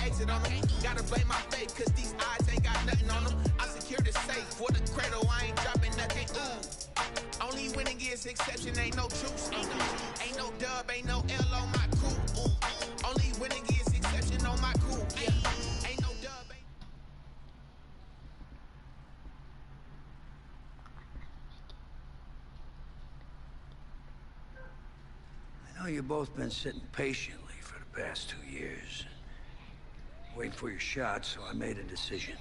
exit on them. Gotta blame my faith, cause these eyes ain't got nothing on them. I secure the safe for the cradle, I ain't dropping nothing. Only winning is exception, ain't no truce. Ain't no dub, ain't no L on my crew. Only winning is exception on my crew. Ain't no dub, ain't... I know you've both been sitting patiently for the past 2 years. Waiting for your shot, so I made a decision.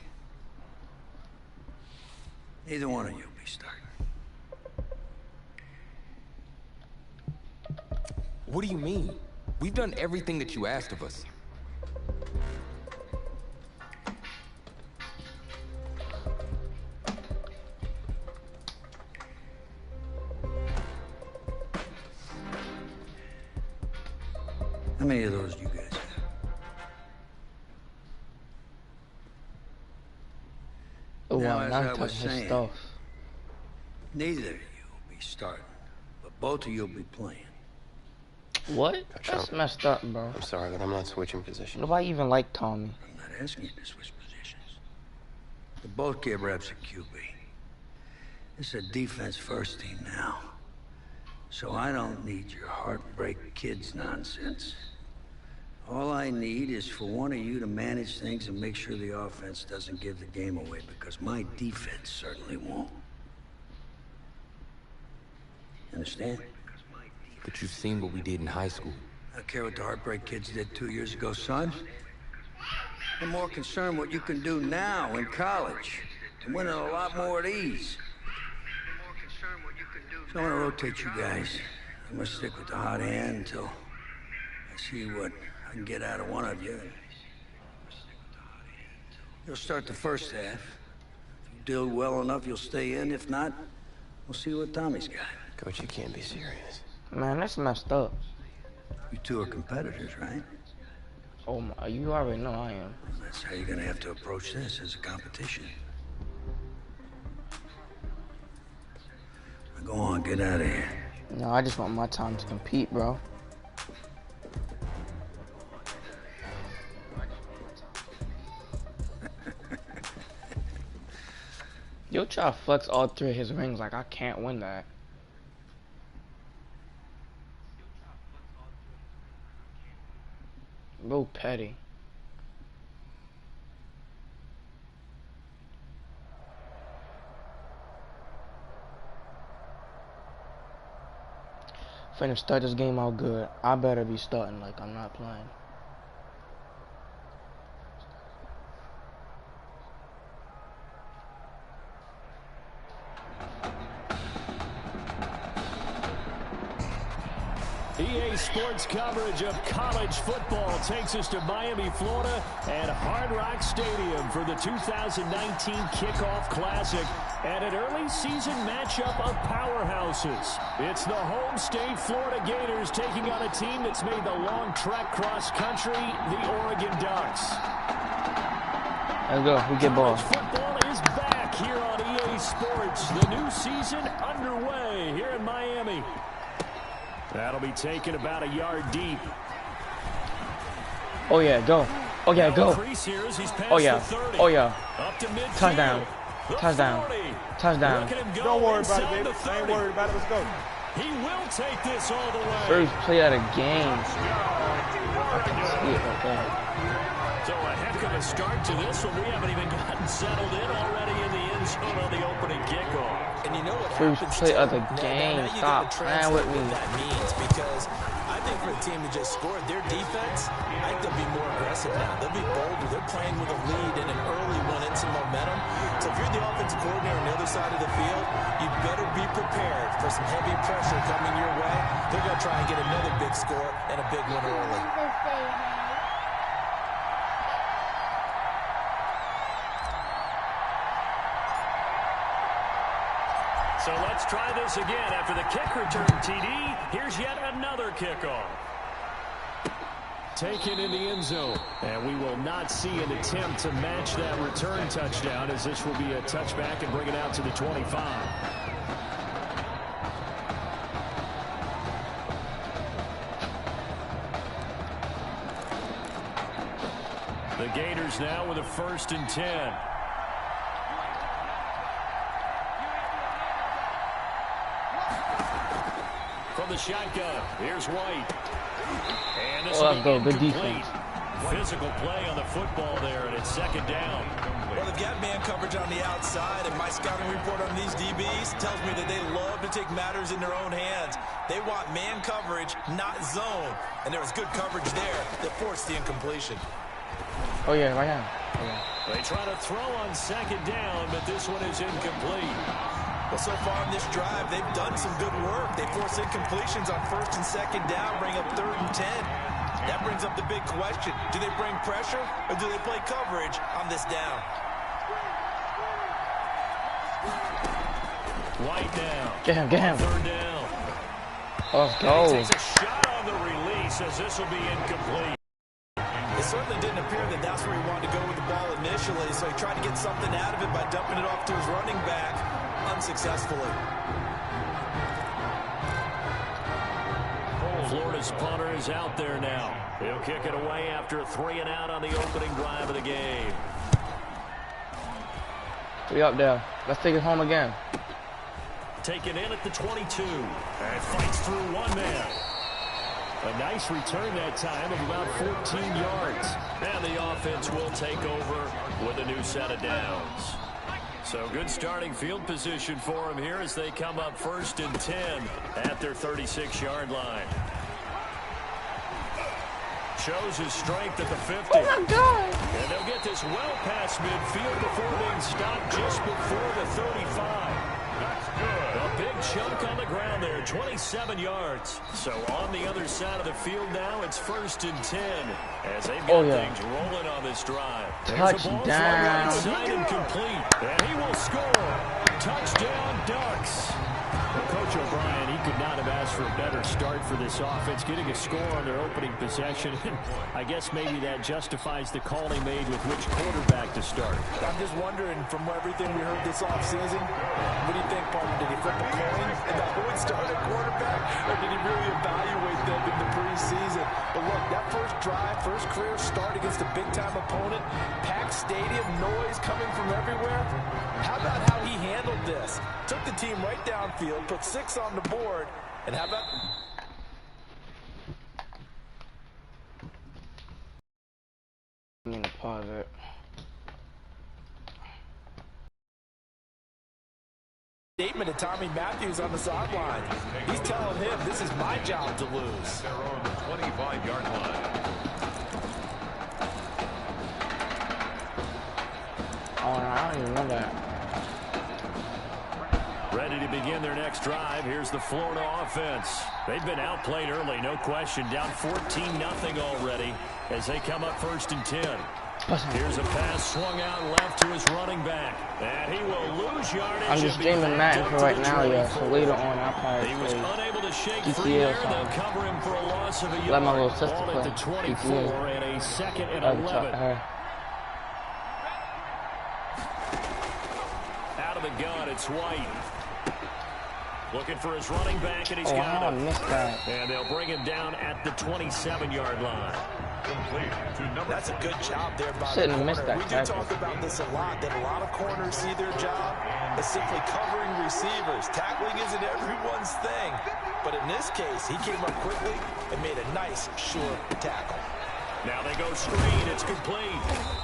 Neither one of you will be starting. What do you mean? We've done everything that you asked of us. How many of those do you guys have? Oh, Now, wow, as now I I'm was touching his saying, stuff. neither of you will be starting, but both of you will be playing. What? That's messed up, bro. I'm sorry, but I'm not switching positions. Nobody even like Tommy. I'm not asking you to switch positions. But both get reps at QB. It's a defense-first team now. So I don't need your heartbreak kids nonsense. All I need is for one of you to manage things and make sure the offense doesn't give the game away, because my defense certainly won't. Understand? But you've seen what we did in high school. I don't care what the heartbreak kids did 2 years ago, son. I'm more concerned what you can do now in college. I'm winning a lot more of these. So I'm gonna rotate you guys. I'm gonna stick with the hot hand until I see what I can get out of one of you. You'll start the first half. If you do well enough, you'll stay in. If not, we'll see what Tommy's got. Coach, you can't be serious. Man, that's messed up. You two are competitors, right? Oh my, you already know I am. That's how you're gonna have to approach this, as a competition. Now go on, get out of here. No, I just want my time to compete, bro. Yo, try to flex all 3 of his rings like I can't win that. Real petty. Finna start this game out good. I better be starting like I'm not playing. EA Sports coverage of college football takes us to Miami, Florida, and Hard Rock Stadium for the 2019 Kickoff Classic and an early season matchup of powerhouses. It's the home state Florida Gators taking on a team that's made the long trek cross country, the Oregon Ducks. Let's go. We get ball. College football is back here on EA Sports. The new season underway here in Miami. That'll be taken about a yard deep. Oh yeah, go. Oh yeah, go. Oh yeah. Oh yeah. Touchdown. Touchdown. Touchdown. Don't worry about it, baby. I ain't worried about it. Let's go. He will take this all the way. First play of the game. I can see it right there. So a heck of a start to this one. We haven't even gotten settled in already in the end zone on the opening kickoff. And you know what First happens play too? of the Now game. you Stop gotta playing translate with me. what that means, because I think for a team to just score their defense, I think they'll be more aggressive now. They'll be bolder. They're playing with a lead and an early one and some momentum. So if you're the offensive coordinator on the other side of the field, you better be prepared for some heavy pressure coming your way. They're going to try and get another big score and a big one early. So let's try this again. After the kick return TD, here's yet another kickoff. Taken in the end zone. And we will not see an attempt to match that return touchdown, as this will be a touchback and bring it out to the 25. The Gators now with a 1st and 10. From the shotgun, here's White. And this will be incomplete. Physical play on the football there, and it's 2nd down. Well, they've got man coverage on the outside, and my scouting report on these DBs tells me that they love to take matters in their own hands. They want man coverage, not zone. And there was good coverage there that forced the incompletion. Oh, yeah, right now. Oh, yeah. They try to throw on 2nd down, but this one is incomplete. Well, so far in this drive, they've done some good work. They force incompletions on 1st and 2nd down, bring up 3rd and 10. That brings up the big question. Do they bring pressure or do they play coverage on this down? White down. Get him, get him. 3rd down. Let's go. He takes a shot on the release as this will be incomplete. It certainly didn't appear that that's where he wanted to go with the ball initially, so he tried to get something out of it by dumping it off to his running back unsuccessfully. Florida's punter is out there now. He'll kick it away after a 3 and out on the opening drive of the game. 3 up there. Let's take it home again. Taken in at the 22. And fights through one man. A nice return that time of about 14 yards. And the offense will take over with a new set of downs. So good starting field position for them here as they come up 1st and 10 at their 36-yard line. Shows his strength at the 50. Oh, my God. And they'll get this well past midfield before being stopped just before the 35. That's good. A big chunk on the ground there, 27 yards. So on the other side of the field now, it's 1st and 10 as they've got things rolling on this drive. Touchdown. Right side and complete. And he will score. Touchdown, Ducks. Well, Coach O'Brien, he could not have asked for a better start for this offense, getting a score on their opening possession. I guess maybe that justifies the call he made with which quarterback to start. I'm just wondering, from everything we heard this offseason, what do you think, partner? Did he flip a coin about who would start at quarterback, or did he really evaluate them in the preseason? But look, that first drive, first career start against a big-time opponent, packed stadium, noise coming from everywhere. How about how he handled this? Took the team right downfield, put 6 on the board, and how about... I'm gonna pause it. Statement to Tommy Matthews on the sideline. He's telling him, this is my job to lose. They're on the 25-yard line. Oh, no, I don't even know that. Ready to begin their next drive. Here's the Florida offense. They've been outplayed early, no question. Down 14-0 already as they come up 1st and 10. Here's a pass swung out left to his running back. And he will lose yardage. I'm just streaming Madden for right now, yeah. So later on, I'll probably He was unable to shake PTA free there. They'll cover him for a loss of a yard. Let my little sister Ball at play the 24 PTA. and a 2nd and 11. Out of the gun, it's White. Looking for his running back, and he's got him. And they'll bring him down at the 27-yard line. That's a good job there by the corner. Missed that We do talk about this a lot, that a lot of corners see their job as simply covering receivers. Tackling isn't everyone's thing. But in this case, he came up quickly and made a nice, short tackle. Now they go screen. It's complete.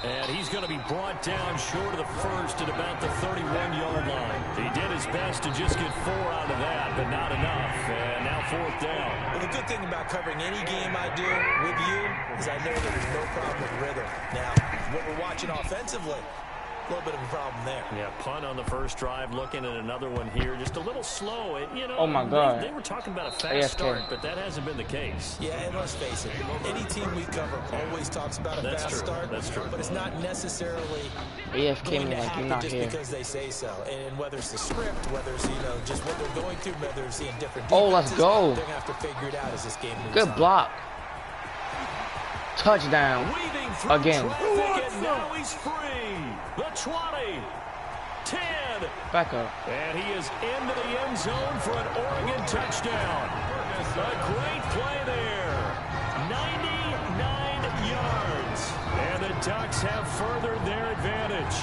And he's going to be brought down short of the first at about the 31-yard line. He did his best to just get 4 out of that, but not enough. And now 4th down. Well, the good thing about covering any game I do with you is I know that there's no problem with rhythm. Now, what we're watching offensively, a little bit of a problem there. Yeah, punt on the first drive, looking at another one here. Just a little slow. You know, oh, my God. They were talking about a fast start, but that hasn't been the case. Yeah, and let's face it, any team we cover always talks about a fast start. That's true. But it's not necessarily going to happen not just here. because they say so. And whether it's the script, whether it's, just what they're going through, whether it's seeing different defenses, let's go. They're going to have to figure it out as this game moves Good on. block. Touchdown. Again. And now he's free. The 20. 10. Back up. And he is into the end zone for an Oregon touchdown. A great play there. 99 yards. And the Ducks have furthered their advantage.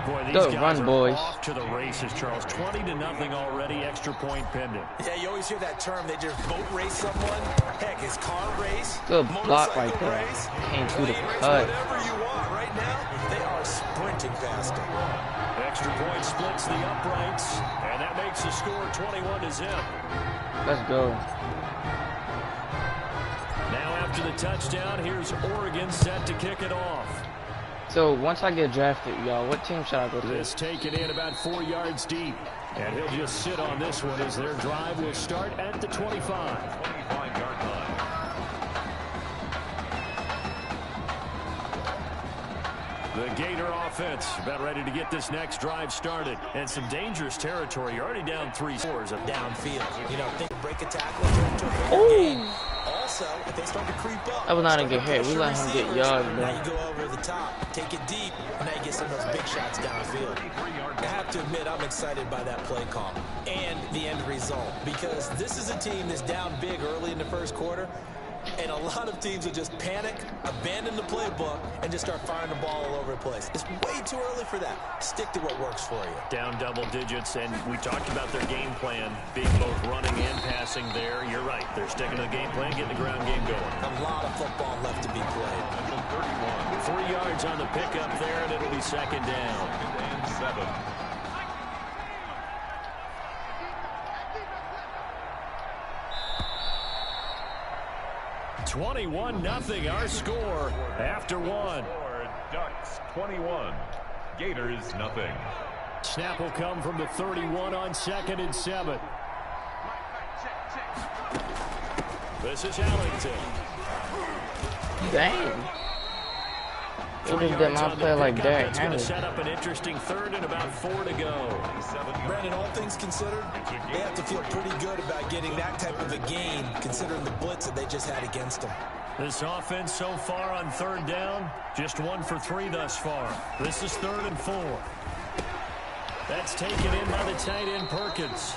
Boy, these Go, guys run, are boys. off to the races, Charles. 20-0 already, extra point pending. Yeah, you always hear that term. They just boat race someone. Heck, it's car race. Good block right there. Race, Came through the plane race, cut. whatever you want. Right now, they are sprinting past them. Extra point splits the uprights, and that makes the score 21-0. Let's go. Now after the touchdown, here's Oregon set to kick it off. So once I get drafted, y'all, what team should I go to? This taken in about 4 yards deep. And he'll just sit on this one as their drive will start at the 25. 25-yard line. The Gator offense about ready to get this next drive started. And some dangerous territory. You're already down 3 scores of Downfield. You know, think break a tackle and turn to a bigger game. Also, if they start to creep up, That was not a good hit. We let him get yards, bro. now you go over the top, take it deep, and now you get some of those big shots downfield. I have to admit, I'm excited by that play call and the end result, because this is a team that's down big early in the first quarter, and a lot of teams will just panic, abandon the playbook, and just start firing the ball all over the place. It's way too early for that. Stick to what works for you. down double digits, and we talked about their game plan being both running and passing there. You're right. They're sticking to the game plan, getting the ground game going. A lot of football left to be played. 3 yards on the pickup there, and it'll be second down. And 7. 21-0 our score after one. Ducks 21, Gators nothing. Snap will come from the 31 on 2nd and 7. This is Ellington. Dang. What is that my play like that? It's going to set up an interesting 3rd and about 4 to go. Brandon, all things considered, they have to feel pretty good about getting that type of a gain, considering the blitz that they just had against them. This offense so far on 3rd down, just 1 for 3 thus far. This is 3rd and 4. That's taken in by the tight end Perkins.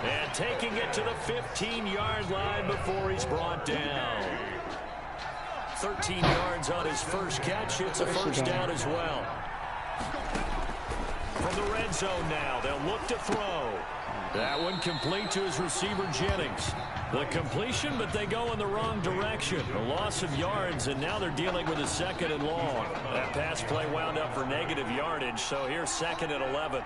And taking it to the 15-yard line before he's brought down. 13 yards on his first catch. It's a first down as well. From the red zone now, they'll look to throw. That one complete to his receiver, Jennings. The completion, but they go in the wrong direction. A loss of yards, and now they're dealing with a 2nd and long. That pass play wound up for negative yardage, so here's 2nd and 11.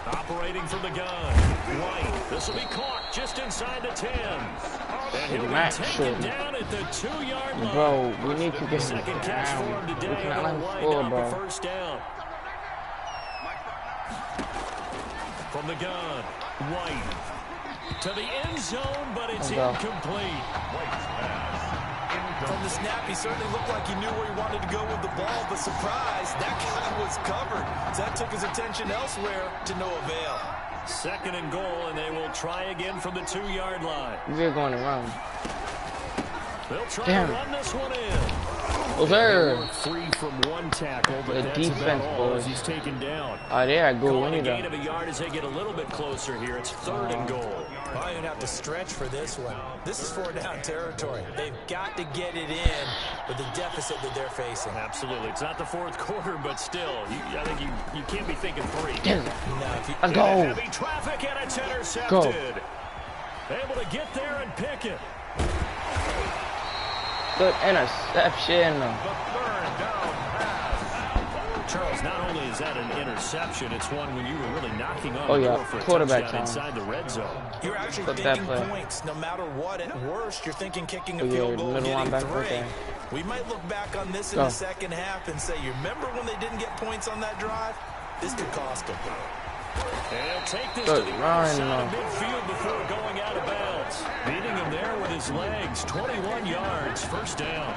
Operating from the gun. White. This will be caught just inside the 10. And he'll be taken down at the 2-yard line. Bro, we need to get him Second catch for him down. We today. cannot let him White score, out bro. for first down. From the gun. White. To the end zone, but it's incomplete. White's pass. From the snap, he certainly looked like he knew where he wanted to go with the ball, but surprise, that guy was covered. So that took his attention elsewhere to no avail. 2nd and goal, and they will try again from the 2-yard line. We're going around. They'll try Damn. to run this one in. Oh, sir. Free from one tackle, but The that's defense, about all boys. as he's taken down. Oh, there I go. Calling We a need gain of to. a yard as they get a little bit closer here. It's 3rd and goal. Probably going to have to stretch for this one. This is 4-down territory. They've got to get it in with the deficit that they're facing. Absolutely. It's not the 4th quarter, but still, I think you can't be thinking 3. Get it. No, if you, Let's go. Heavy traffic, and it's intercepted. Able to get there and pick it. Good interception. The 3rd down pass. Charles, not only is that an interception, it's one when you were really knocking on the door for a quarterback touchdown time. inside the red zone. you're actually Put that thinking play. points. No matter what, at worst, you're thinking kicking a Oh, yeah, field goal, middle getting linebacker, 3. okay. We might look back on this in Go. the second half and say, you remember when they didn't get points on that drive? This could cost them. And he'll take this Good to the run, other side of though. midfield before going out of bounds. Beating him there with his legs. 21 yards, first down.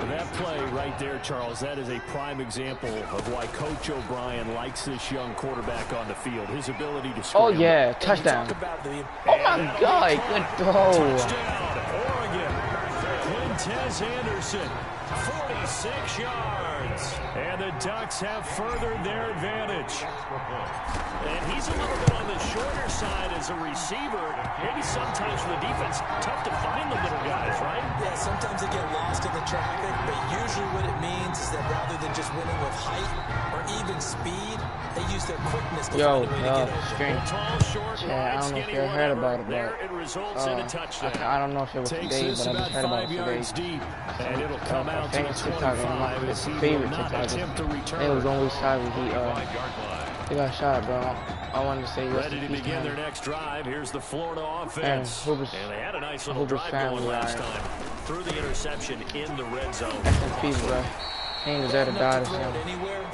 That play right there, Charles, that is a prime example of why Coach O'Brien likes this young quarterback on the field. His ability to score. Oh, yeah. Touchdown. Oh, my God. Good throw. Touchdown, Oregon. Quintez Anderson 46 yards. And the Ducks have furthered their advantage. And he's a little bit on the shorter side as a receiver. Maybe sometimes for the defense, tough to find the little guys, right? Yeah, sometimes they get lost in the traffic, but usually what it means is that rather than just winning with height or even speed, they use their quickness to find a way to get over. Tall, short, yeah, I don't know if you heard about it, there it results in a touchdown. I don't know if it was today, but I just heard about it today. And it'll come out to the 25 as he will not attempt to return. It was on which side he got shot, bro. I wanted to say ready to begin their next drive. Here's the Florida offense. And they had a nice little drive going last time. Threw the interception in the red zone. That's in peace, bro. He ain't deserve to die this year.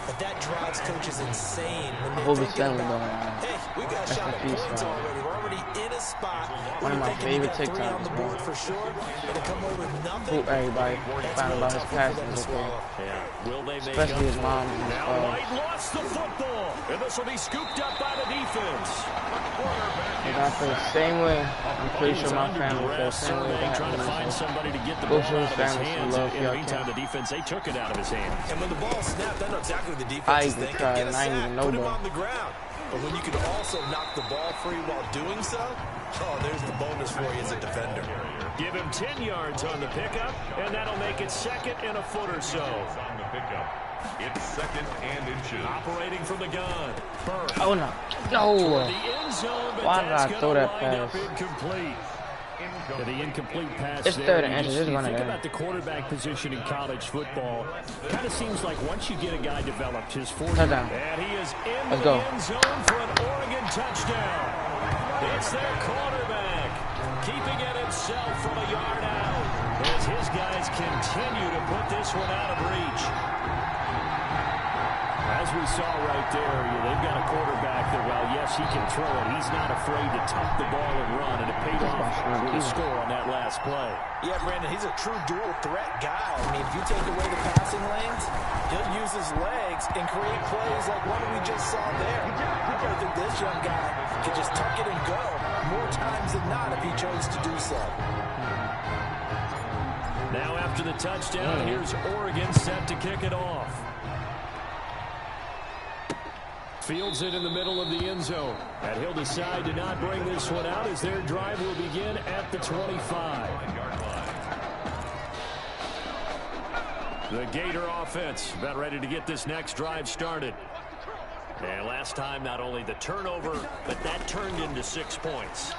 But that drives coaches insane when they Hope think it's done with about, that. hey, we got a shot at points already. We're already in a spot. One of my favorite TikToks, TikToks, on the board for sure. And come away with nothing. Hope everybody find about his passes, okay? Yeah. Will they make Especially his mom. Now White lost the football, and this will be scooped up by the defense. And I feel the same way. I'm pretty sure my family feels the same way. Trying to find somebody to get the ball out of his hands. In the meantime, the defense, they took it out of his hands. And when the ball snapped, I know exactly what the defense is thinking. Get a sack, put him on the ground. But when you can also knock the ball free while doing so, oh, there's the bonus for you as a defender. Give him 10 yards on the pickup, and that'll make it second and a foot or so. On the pickup. It's second and inches. Operating from the gun. Burke. Oh, no. No. The end zone, but why did I throw that pass? Incomplete. The incomplete pass it's there. Third and inches. You think about the quarterback position in college football. Kind of seems like once you get a guy developed, his 40, touchdown. And he is in Let's the go. end zone for an Oregon touchdown. It's their quarterback keeping it himself from a yard out as his guys continue to put this one out of reach. As we saw right there, they've got a quarterback that, while yes, he can throw it, he's not afraid to tuck the ball and run, and it paid off with a score on that last play. Yeah, Brandon, he's a true dual threat guy. I mean, if you take away the passing lanes, he'll use his legs and create plays like one we just saw there. I think this young guy could just tuck it and go more times than not if he chose to do so. Now after the touchdown, here's Oregon set to kick it off. Fields it in the middle of the end zone. And he'll decide to not bring this one out as their drive will begin at the 25. The Gator offense about ready to get this next drive started. And last time, not only the turnover, but that turned into 6 points.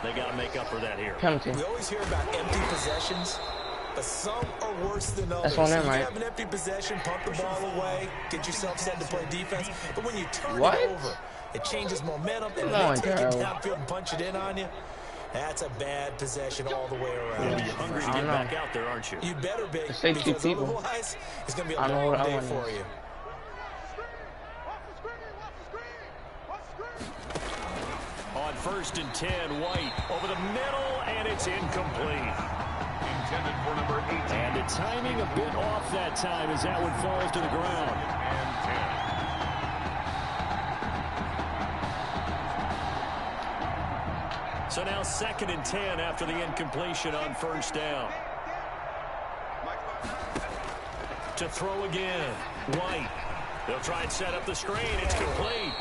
They got to make up for that here. We always hear about empty possessions, but some are worse than others. That's on them, you right? have an empty possession, pump the ball away, get yourself set to play defense. But when you turn What? it over, it changes momentum, and Come on, they take it Darryl. downfield and punch it in on you. That's a bad possession all the way around. You're hungry to get back out there, aren't you? You better be, Say two because people. otherwise it's going to be a I know long what I day want for is. you. On 1st and 10, White over the middle, and it's incomplete. Intended for number 18. And the timing a bit off that time as that one falls to the ground. And 10. So now 2nd and 10 after the incompletion on 1st down. To throw again, White. They'll try and set up the screen. It's complete.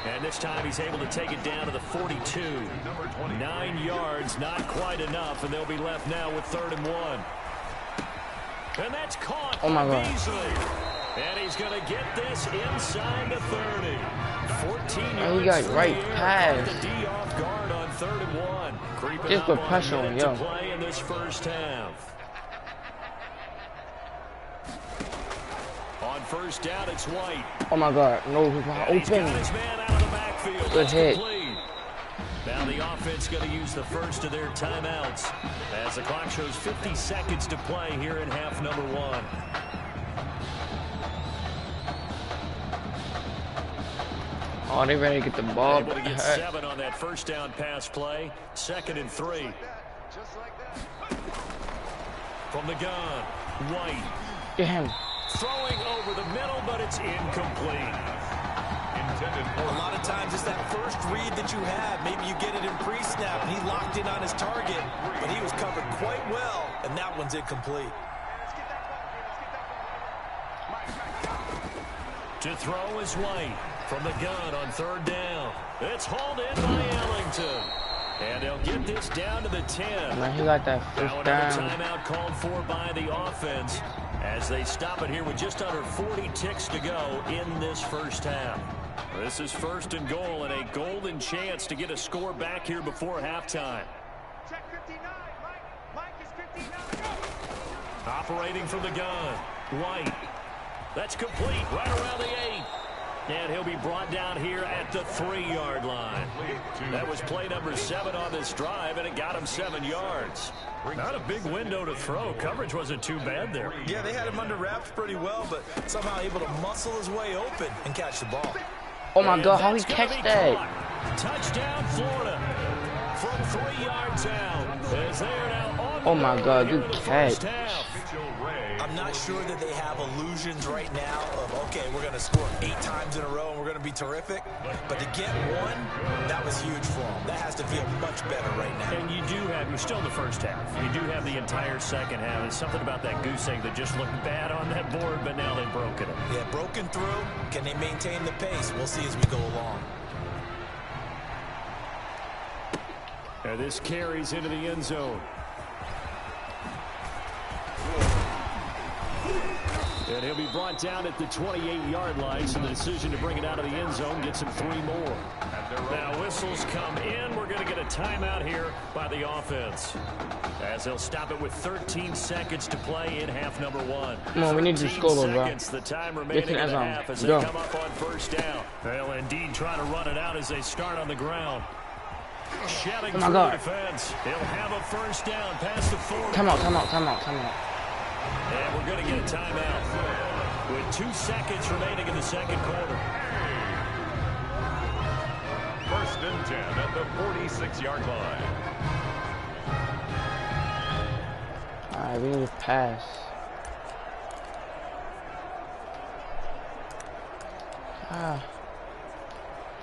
And this time he's able to take it down to the 42. 9 yards, not quite enough, and they'll be left now with 3rd and 1. And that's caught Oh my by God. Beasley. And he's going to get this inside the 30. 14 And yards he got through right the air. past. Caught the D off guard on 3rd and 1. Creeping Just up put on pressure a on, minute yo. to play in this first half. On 1st down, it's White. Oh my God. No, he's not And he's got open. his man out of the backfield. Good That's hit. complete. Now the offense going to use the first of their timeouts as the clock shows 50 seconds to play here in half number 1. Oh, they ready to get the ball Able to get back. 7 on that 1st down pass play. 2nd and 3. From the gun, White. Get him. Throwing over the middle, but it's incomplete. Intended for A lot of times it's that first read that you have. Maybe you get it in pre-snap, and he locked in on his target, but he was covered quite well, and that one's incomplete. To throw is White from the gun on 3rd down. It's hauled in by Ellington. And they'll get this down to the 10. Man, he got that Now first another down. timeout called for by the offense as they stop it here with just under 40 ticks to go in this first half. This is 1st and goal and a golden chance to get a score back here before halftime. Check 59. Mike is 59. Operating from the gun. White. That's complete right around the 8. And he'll be brought down here at the 3-yard line. That was play number 7 on this drive, and it got him 7 yards. Not a big window to throw. Coverage wasn't too bad there. Yeah, they had him under wraps pretty well, but somehow able to muscle his way open and catch the ball. Oh my God, how he That's gonna catch be that? caught. Touchdown, Florida. From 3 yards out. As they are now on the Oh my board God, here good in the catch. first half. I'm not sure that they have illusions right now of, okay, we're going to score 8 times in a row and we're going to be terrific. But to get one, that was huge for them. That has to feel much better right now. And you're still in the first half. You do have the entire second half. There's something about that goose egg that just looked bad on that board, but now they've broken it. Yeah, broken through. Can they maintain the pace? We'll see as we go along. And this carries into the end zone. And he'll be brought down at the 28-yard line, so the decision to bring it out of the end zone gets him 3 more. Now whistles come in. We're going to get a timeout here by the offense, as they'll stop it with 13 seconds to play in half number 1. Come on, we need to score, bro. Seconds, the time remaining in the half as they come up on 1st down. They'll indeed try to run it out as they start on the ground. Shedding through the defense. He'll have a 1st down past the 40. Come on. And we're going to get a timeout with 2 seconds remaining in the second quarter. 1st and 10 at the 46-yard line. All right, we need to pass.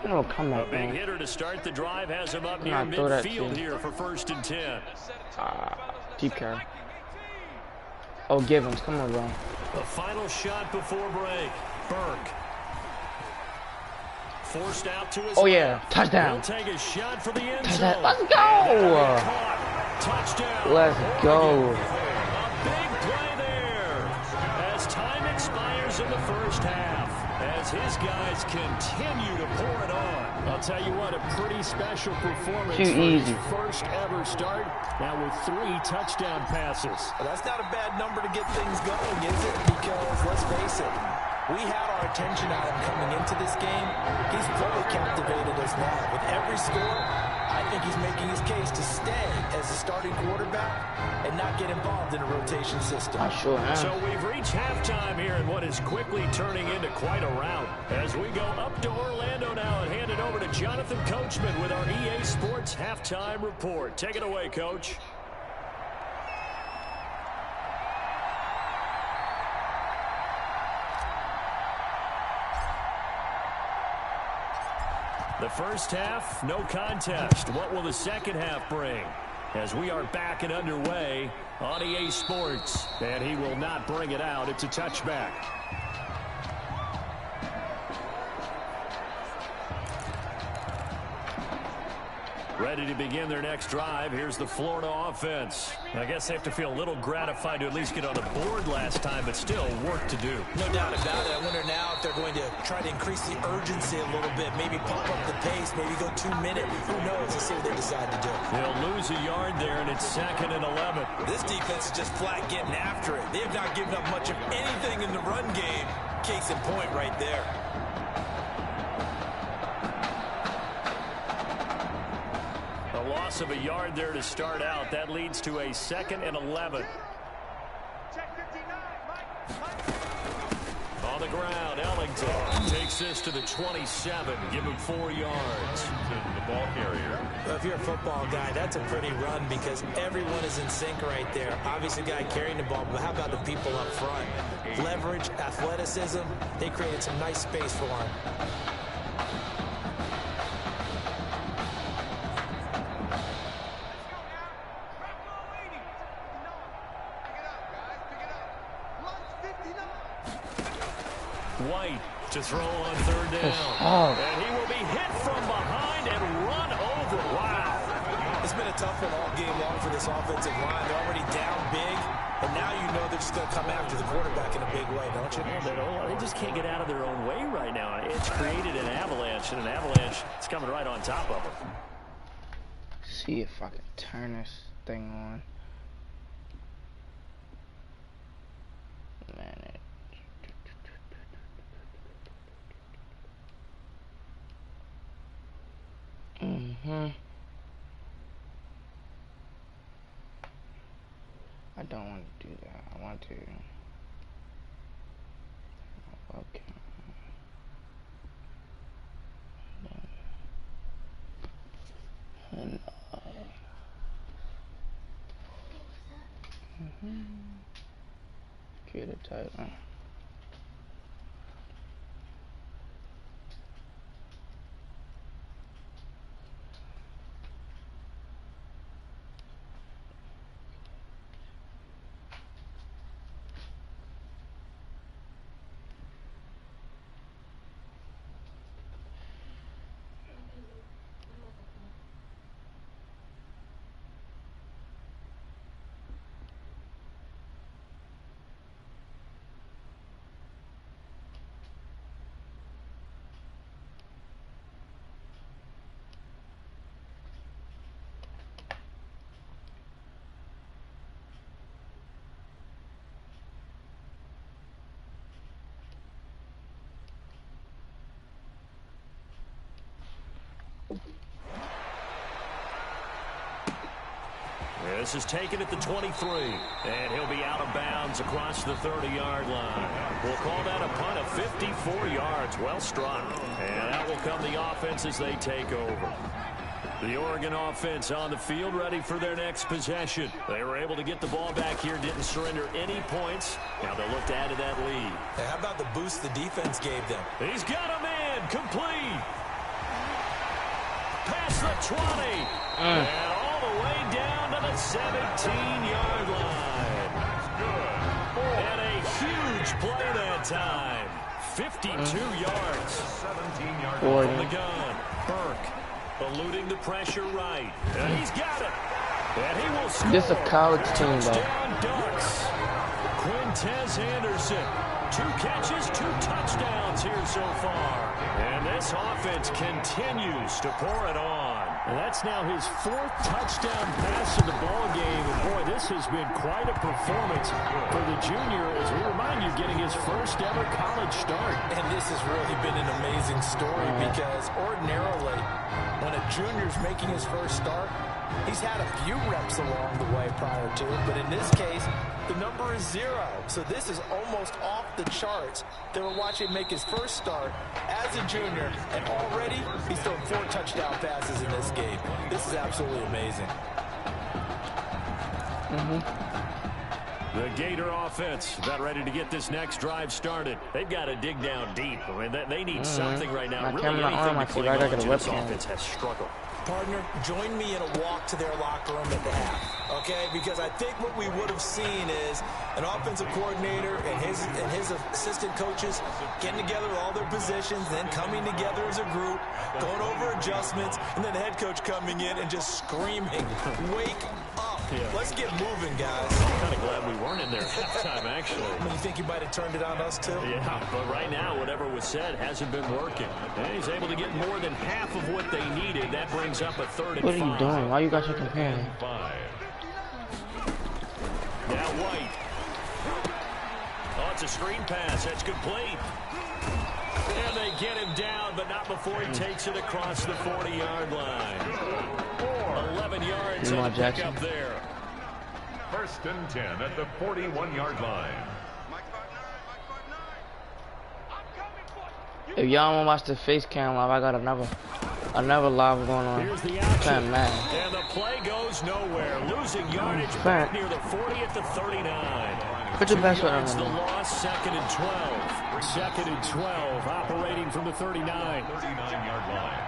No, come on, a big hitter to start the drive has him up near midfield here for 1st and 10. Deep carry. Oh, Givens, come on, bro. The final shot before break. Burke. Forced out to his left. Touchdown. He'll take a shot for the end zone. Let's go. Touchdown. Let's go. A big play there as time expires in the first half, as his guys continue to pour it on. I'll tell you what, a pretty special performance for his first ever start, now with 3 touchdown passes. Well, that's not a bad number to get things going, is it? Because, let's face it, we had our attention on him coming into this game. He's fully captivated us now. With every score, I think he's making his case to stay as a starting quarterback and not get involved in a rotation system. So we've reached halftime here in what is quickly turning into quite a rout. As we go up to Orlando now and hand it over to Jonathan Coachman with our EA Sports Halftime Report. Take it away, Coach. The first half, no contest. What will the second half bring? As we are back and underway on EA Sports. And he will not bring it out. It's a touchback. Ready to begin their next drive. Here's the Florida offense. I guess they have to feel a little gratified to at least get on the board last time, but still work to do. No doubt about it. I wonder now if they're going to try to increase the urgency a little bit, maybe pump up the pace, maybe go 2-minute. Who knows? Let's see what they decide to do. They'll lose a yard there, and it's 2nd and 11. This defense is just flat getting after it. They have not given up much of anything in the run game. Case in point right there. Loss of a yard there to start out. That leads to a 2nd and 11. On the ground, Ellington takes this to the 27. Give him 4 yards. The ball carrier. Well, if you're a football guy, that's a pretty run because everyone is in sync right there. Obviously, the guy carrying the ball, but how about the people up front? Leverage, athleticism, they created some nice space for him. White to throw on third down. And he will be hit from behind and run over. Wow. It's been a tough one all game long for this offensive line. They're already down big, and now you know they're just going to come after the quarterback in a big way, don't you? They just can't get out of their own way right now. It's created an avalanche, and an avalanche is coming right on top of them. See if I can turn this thing on. Manage. I don't want to do that. I want to. Okay. And create a title. This is taken at the 23, and he'll be out of bounds across the 30-yard line. We'll call that a punt of 54 yards. Well struck. And out will come the offense as they take over. The Oregon offense on the field, ready for their next possession. They were able to get the ball back here, didn't surrender any points. Now they'll look to add to that lead. Hey, how about the boost the defense gave them? He's got a man, complete. Past the 20. And all the way down to the 17-yard line. And a huge play that time. 52 yards. 17 yards from the gun. Burke eluding the pressure right. And he's got it. And he will score. This is a college team, though. Touchdown Ducks. Quintez Anderson. 2 catches, 2 touchdowns here so far. And this offense continues to pour it on. And that's now his 4th touchdown pass of the ball game. And boy, this has been quite a performance for the junior, as we remind you, getting his first ever college start. And this has really been an amazing story because ordinarily, when a junior's making his first start, he's had a few reps along the way prior to, but in this case, the number is 0. So this is almost off the charts. They were watching him make his first start as a junior, and already he's thrown 4 touchdown passes in this game. This is absolutely amazing. The Gator offense about ready to get this next drive started. They've got to dig down deep. I mean, they need something right now. Really anything to cling on to. This offense has struggled. Partner, join me in a walk to their locker room at the half, okay? Because I think what we would have seen is an offensive coordinator and his assistant coaches getting together all their positions, then coming together as a group, going over adjustments, and then the head coach coming in and just screaming, "Wake up! Let's get moving, guys." I'm kind of glad we weren't in there at halftime, actually. You think you might have turned it on us, too? Yeah, but right now, whatever was said hasn't been working. And he's able to get more than half of what they needed. That brings up a 3rd and 5. What are you doing? Why you guys are comparing? Now White. Oh, it's a screen pass. That's complete. And they get him down, but not before he takes it across the 40-yard line. 11 yards on the pickup there. 1st and 10 at the 41-yard line. If y'all want to watch the face cam live, I got another live going on. Here's the action. And the play goes nowhere. Losing yardage back near the 40 at the 39. Put your best foot on the loss, 2nd and 12. 2nd and 12, operating from the 39. 39-yard line.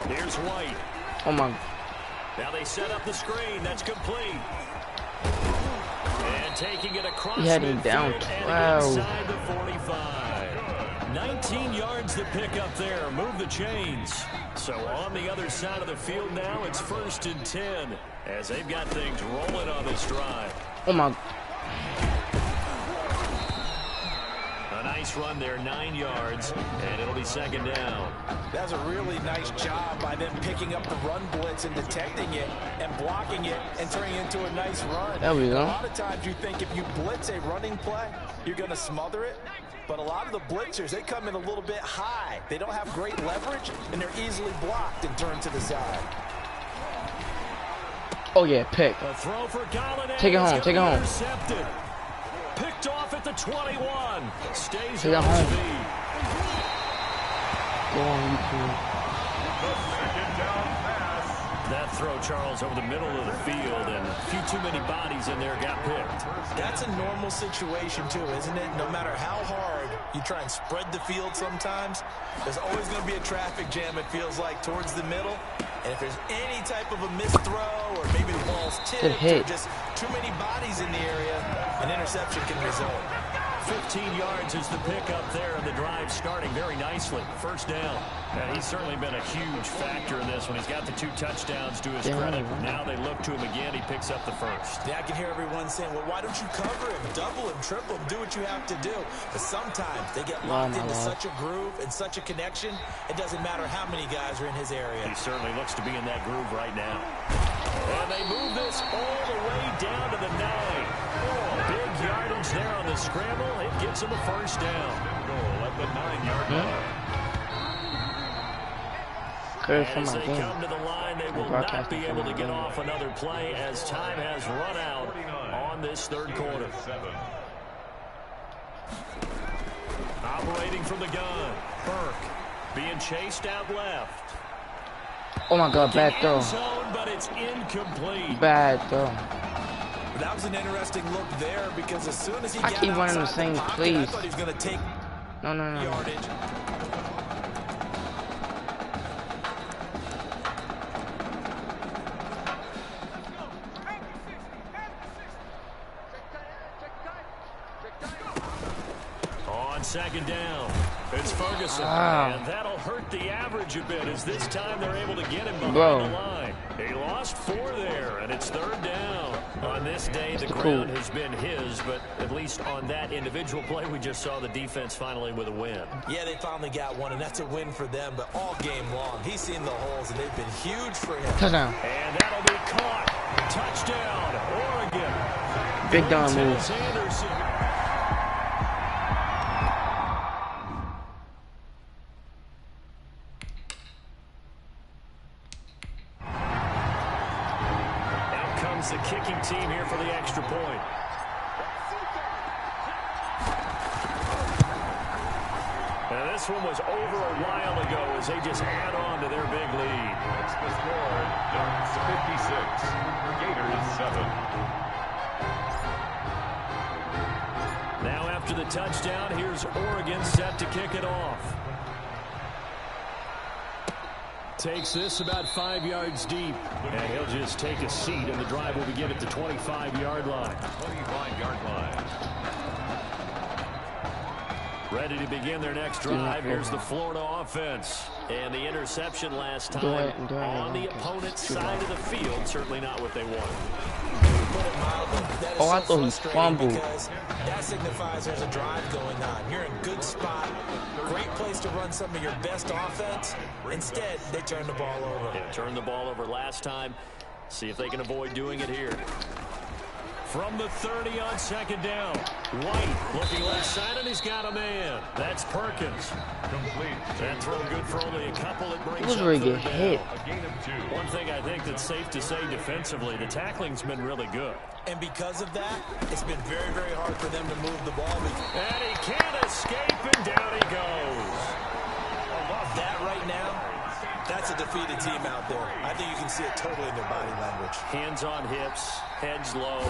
Here's White. Oh my. Now they set up the screen. That's complete. And And taking it across He had him down 12. inside the 45. 19 yards to pick up there. Move the chains. So on the other side of the field now, it's 1st and 10 as they've got things rolling on this drive. Oh my. A nice run there, 9 yards, and it'll be 2nd down. That's a really nice job by them picking up the run blitz and detecting it and blocking it and turning it into a nice run. There we go. A lot of times you think if you blitz a running play, you're going to smother it. But a lot of the blitzers, they come in a little bit high. They don't have great leverage, and they're easily blocked and turned to the side. Oh yeah, pick. A throw for Galladay. Take it home. Take it home. Intercepted. Picked off at the 21. Stays Take it on home. speed. Go on YouTube. The 2nd down pass. That throw, Charles, over the middle of the field, and a few too many bodies in there got picked. That's a normal situation, too, isn't it? No matter how hard you try and spread the field sometimes, there's always going to be a traffic jam, it feels like, towards the middle. And if there's any type of a missed throw or maybe the ball's tipped or just too many bodies in the area, an interception can result. 15 yards is the pickup there, and the drive starting very nicely. 1st down. And he's certainly been a huge factor in this one. He's got the 2 touchdowns to his credit. Now they look to him again. He picks up the 1st. Yeah, I can hear everyone saying, well, why don't you cover him, double him, triple him, do what you have to do. But sometimes they get locked into such a groove and such a connection, it doesn't matter how many guys are in his area. He certainly looks to be in that groove right now. And they move this all the way down to the 9. Big yardage there on the scramble. It gets him a 1st down. Goal at the 9-yard line. As they come to the line, they will not be able to get off another play as time has run out on this 3rd quarter. Operating from the gun, Burke being chased out left. Oh my God, bad throw. Zone, but it's incomplete. Bad throw. That was an interesting look there because as soon as he got keep running the same, please. I thought he was going to take No. yardage. On 2nd down, it's Ferguson, and that'll hurt the average a bit as this time they're able to get him behind the line. He lost 4 there, and it's 3rd down. On this day, the ground has been his, but at least on that individual play, we just saw the defense finally with a win. Yeah, they finally got one, and that's a win for them, but all game long, he's seen the holes, and they've been huge for him. Touchdown. And that'll be caught. Touchdown, Oregon. Big down move. Anderson. The kicking team here for the extra point. Now this one was over a while ago as they just add on to their big lead. That's the score. Ducks 56, Gators 7. Now after the touchdown, here's Oregon set to kick it off. Takes this about 5 yards deep, and he'll just take a seat, and the drive will begin at the 25-yard line. 25-yard line. Ready to begin their next drive. Here's the Florida offense. And the interception last time on the opponent's side of the field. Certainly not what they wanted. Oh, I thought he fumbled. That signifies there's a drive going on. You're in a good spot. Great place to run some of your best offense. Instead, they turn the ball over. Yeah, turned the ball over last time. See if they can avoid doing it here. From the 30 on 2nd down. White looking left side, and he's got a man. That's Perkins. Complete. That throw good for only a couple. It brings He was up ready to 3rd get hit. down. A gain of 2. One thing I think that's safe to say defensively, the tackling's been really good. And because of that, it's been very, very hard for them to move the ball. And he can't escape, and down he goes. That right now, that's a defeated team out there. I think you can see it totally in their body language. Hands on hips, heads low.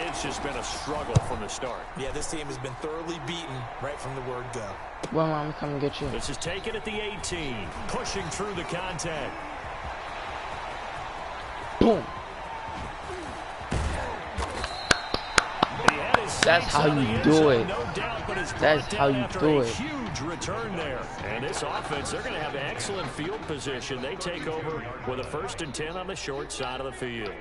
It's just been a struggle from the start. Yeah, this team has been thoroughly beaten right from the word go. Well, Mom, come and get you. This is taken at the 18, pushing through the contact. Boom. He That's how you do it. That's how you do it. Huge return there. And this offense, they're going to have excellent field position. They take over with a 1st and 10 on the short side of the field.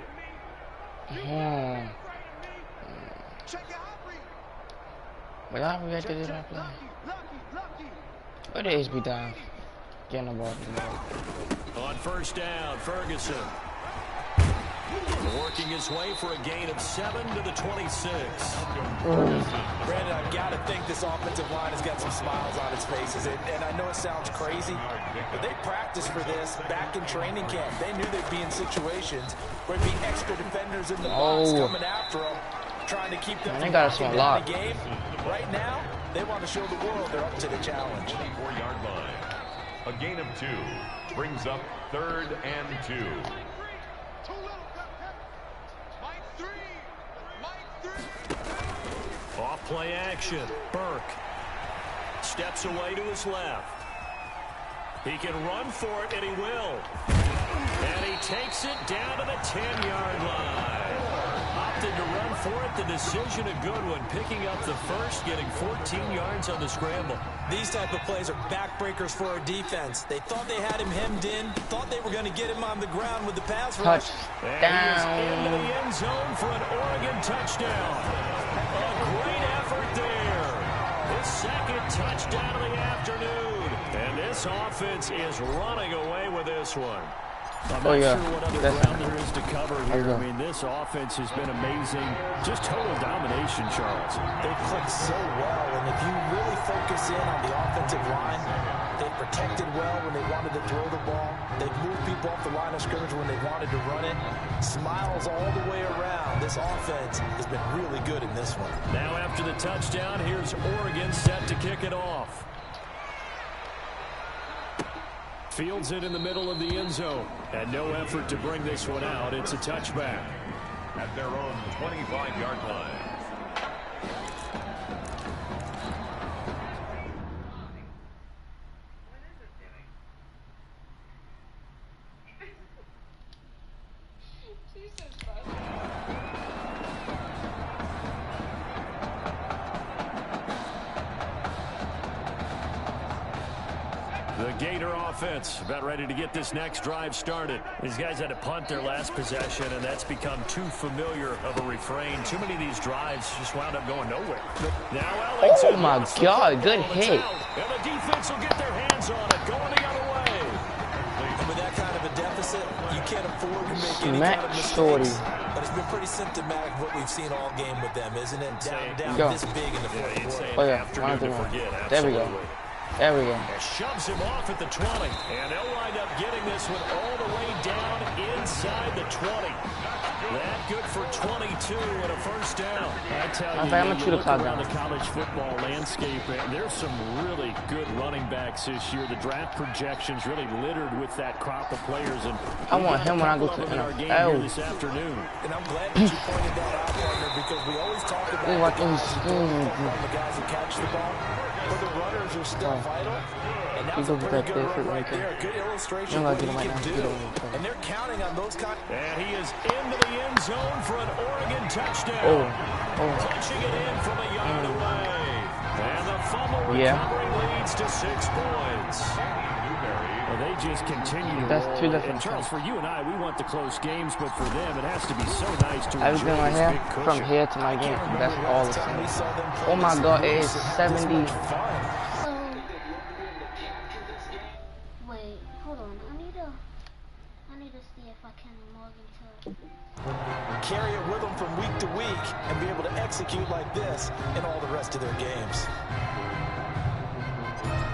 But I forget to do that play. Where the HB dive? Getting the ball. On 1st down, Ferguson. Working his way for a gain of 7 to the 26. Brandon, I've got to think this offensive line has got some smiles on its faces. And I know it sounds crazy, but they practiced for this back in training camp. They knew they'd be in situations where there'd be extra defenders in the box coming after them, trying to keep them from knocking down the game. Right now, they want to show the world they're up to the challenge. 24-yard line. A gain of 2 brings up 3rd and 2. Off play action. Burke steps away to his left. He can run for it, and he will. And he takes it down to the 10-yard line. Opted to run for it. The decision a good one. Picking up the first, getting 14 yards on the scramble. These type of plays are backbreakers for our defense. They thought they had him hemmed in, thought they were going to get him on the ground with the pass rush. Touchdown. Into the end zone for an Oregon touchdown. A great effort there. His 2nd touchdown of the afternoon. And this offense is running away with this one. I'm not sure what other ground there is to cover here. I mean, this offense has been amazing. Just total domination, Charles. They've clicked so well, and if you really focus in on the offensive line, they've protected well when they wanted to throw the ball. They've moved people off the line of scrimmage when they wanted to run it. Smiles all the way around. This offense has been really good in this one. Now after the touchdown, here's Oregon set to kick it off. Fields it in the middle of the end zone. And no effort to bring this one out. It's a touchback. At their own 25-yard line. The Gator offense about ready to get this next drive started. These guys had to punt their last possession, and that's become too familiar of a refrain. Too many of these drives just wound up going nowhere. Now Ellington. Oh my God, good hit. And the defense will get their hands on it, going the other way. And with that kind of a deficit, you can't afford to make any kind of mistakes. But it's been pretty symptomatic of what we've seen all game with them, isn't it? Down this big in the fourth quarter. Oh yeah, there we go. There we go. Shoves him off at the 20. And they'll wind up getting this one all the way down inside the 20. That good for 22 and a 1st down. I tell you, look around the college football landscape, there's some really good running backs this year. The draft projections really littered with that crop of players. And I want him when I go to the NFL this afternoon. And I'm glad that you pointed that out, partner, because we always talk about the guys who catch the ball. But the runners are still vital, and that's a pretty good run right there. A good illustration of what he can do. And they're counting on those kind. And he is into the end zone for an Oregon touchdown. Punching it in from a yard away. And the fumble recovery leads to 6 points. Well, they just continue to roll. And Charles, for you and I, we want the close games, but for them, it has to be so nice to enjoy everything right here, from here to my game. That's all the same. Oh my God, it is 70. Wait, hold on. I need to see if I can log into. Carry it with them from week to week and be able to execute like this in all the rest of their games.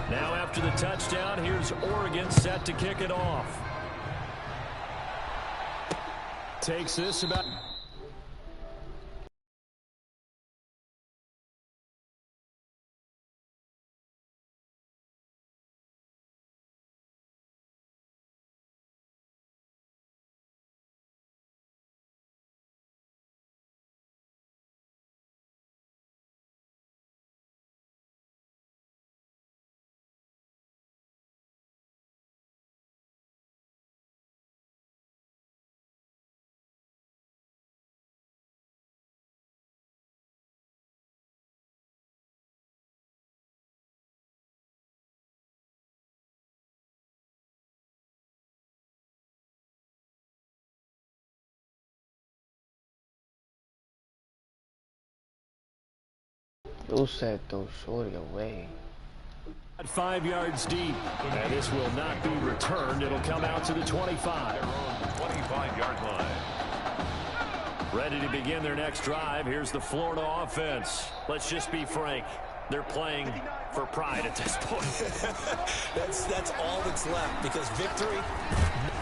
Now after the touchdown, here's Oregon set to kick it off. Takes this about... Those said throw shorty away. 5 yards deep, and this will not be returned. It'll come out to the 25. 25-yard line. Ready to begin their next drive. Here's the Florida offense. Let's just be frank. They're playing for pride at this point. that's all that's left, because victory.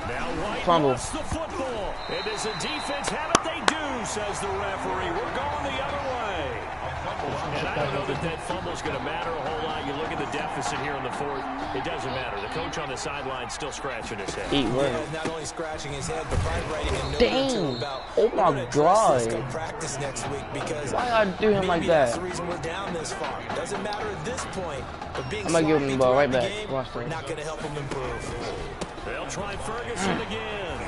Now White Fumble. lost the football. And does the defense have it? They do, says the referee. We're going the other way. And I don't know that fumble's going to matter a whole lot. You look at the deficit here in the fourth. It doesn't matter. The coach on the sideline still scratching his head. Not only scratching his head, but probably writing a note Dang. about. Oh my God. Go practice next week, because why I do him like that? That's the reason we're down this far. Doesn't matter at this point. But being I'm gonna give him the ball right back. Watch this. Not going to help him improve. They'll try Ferguson again.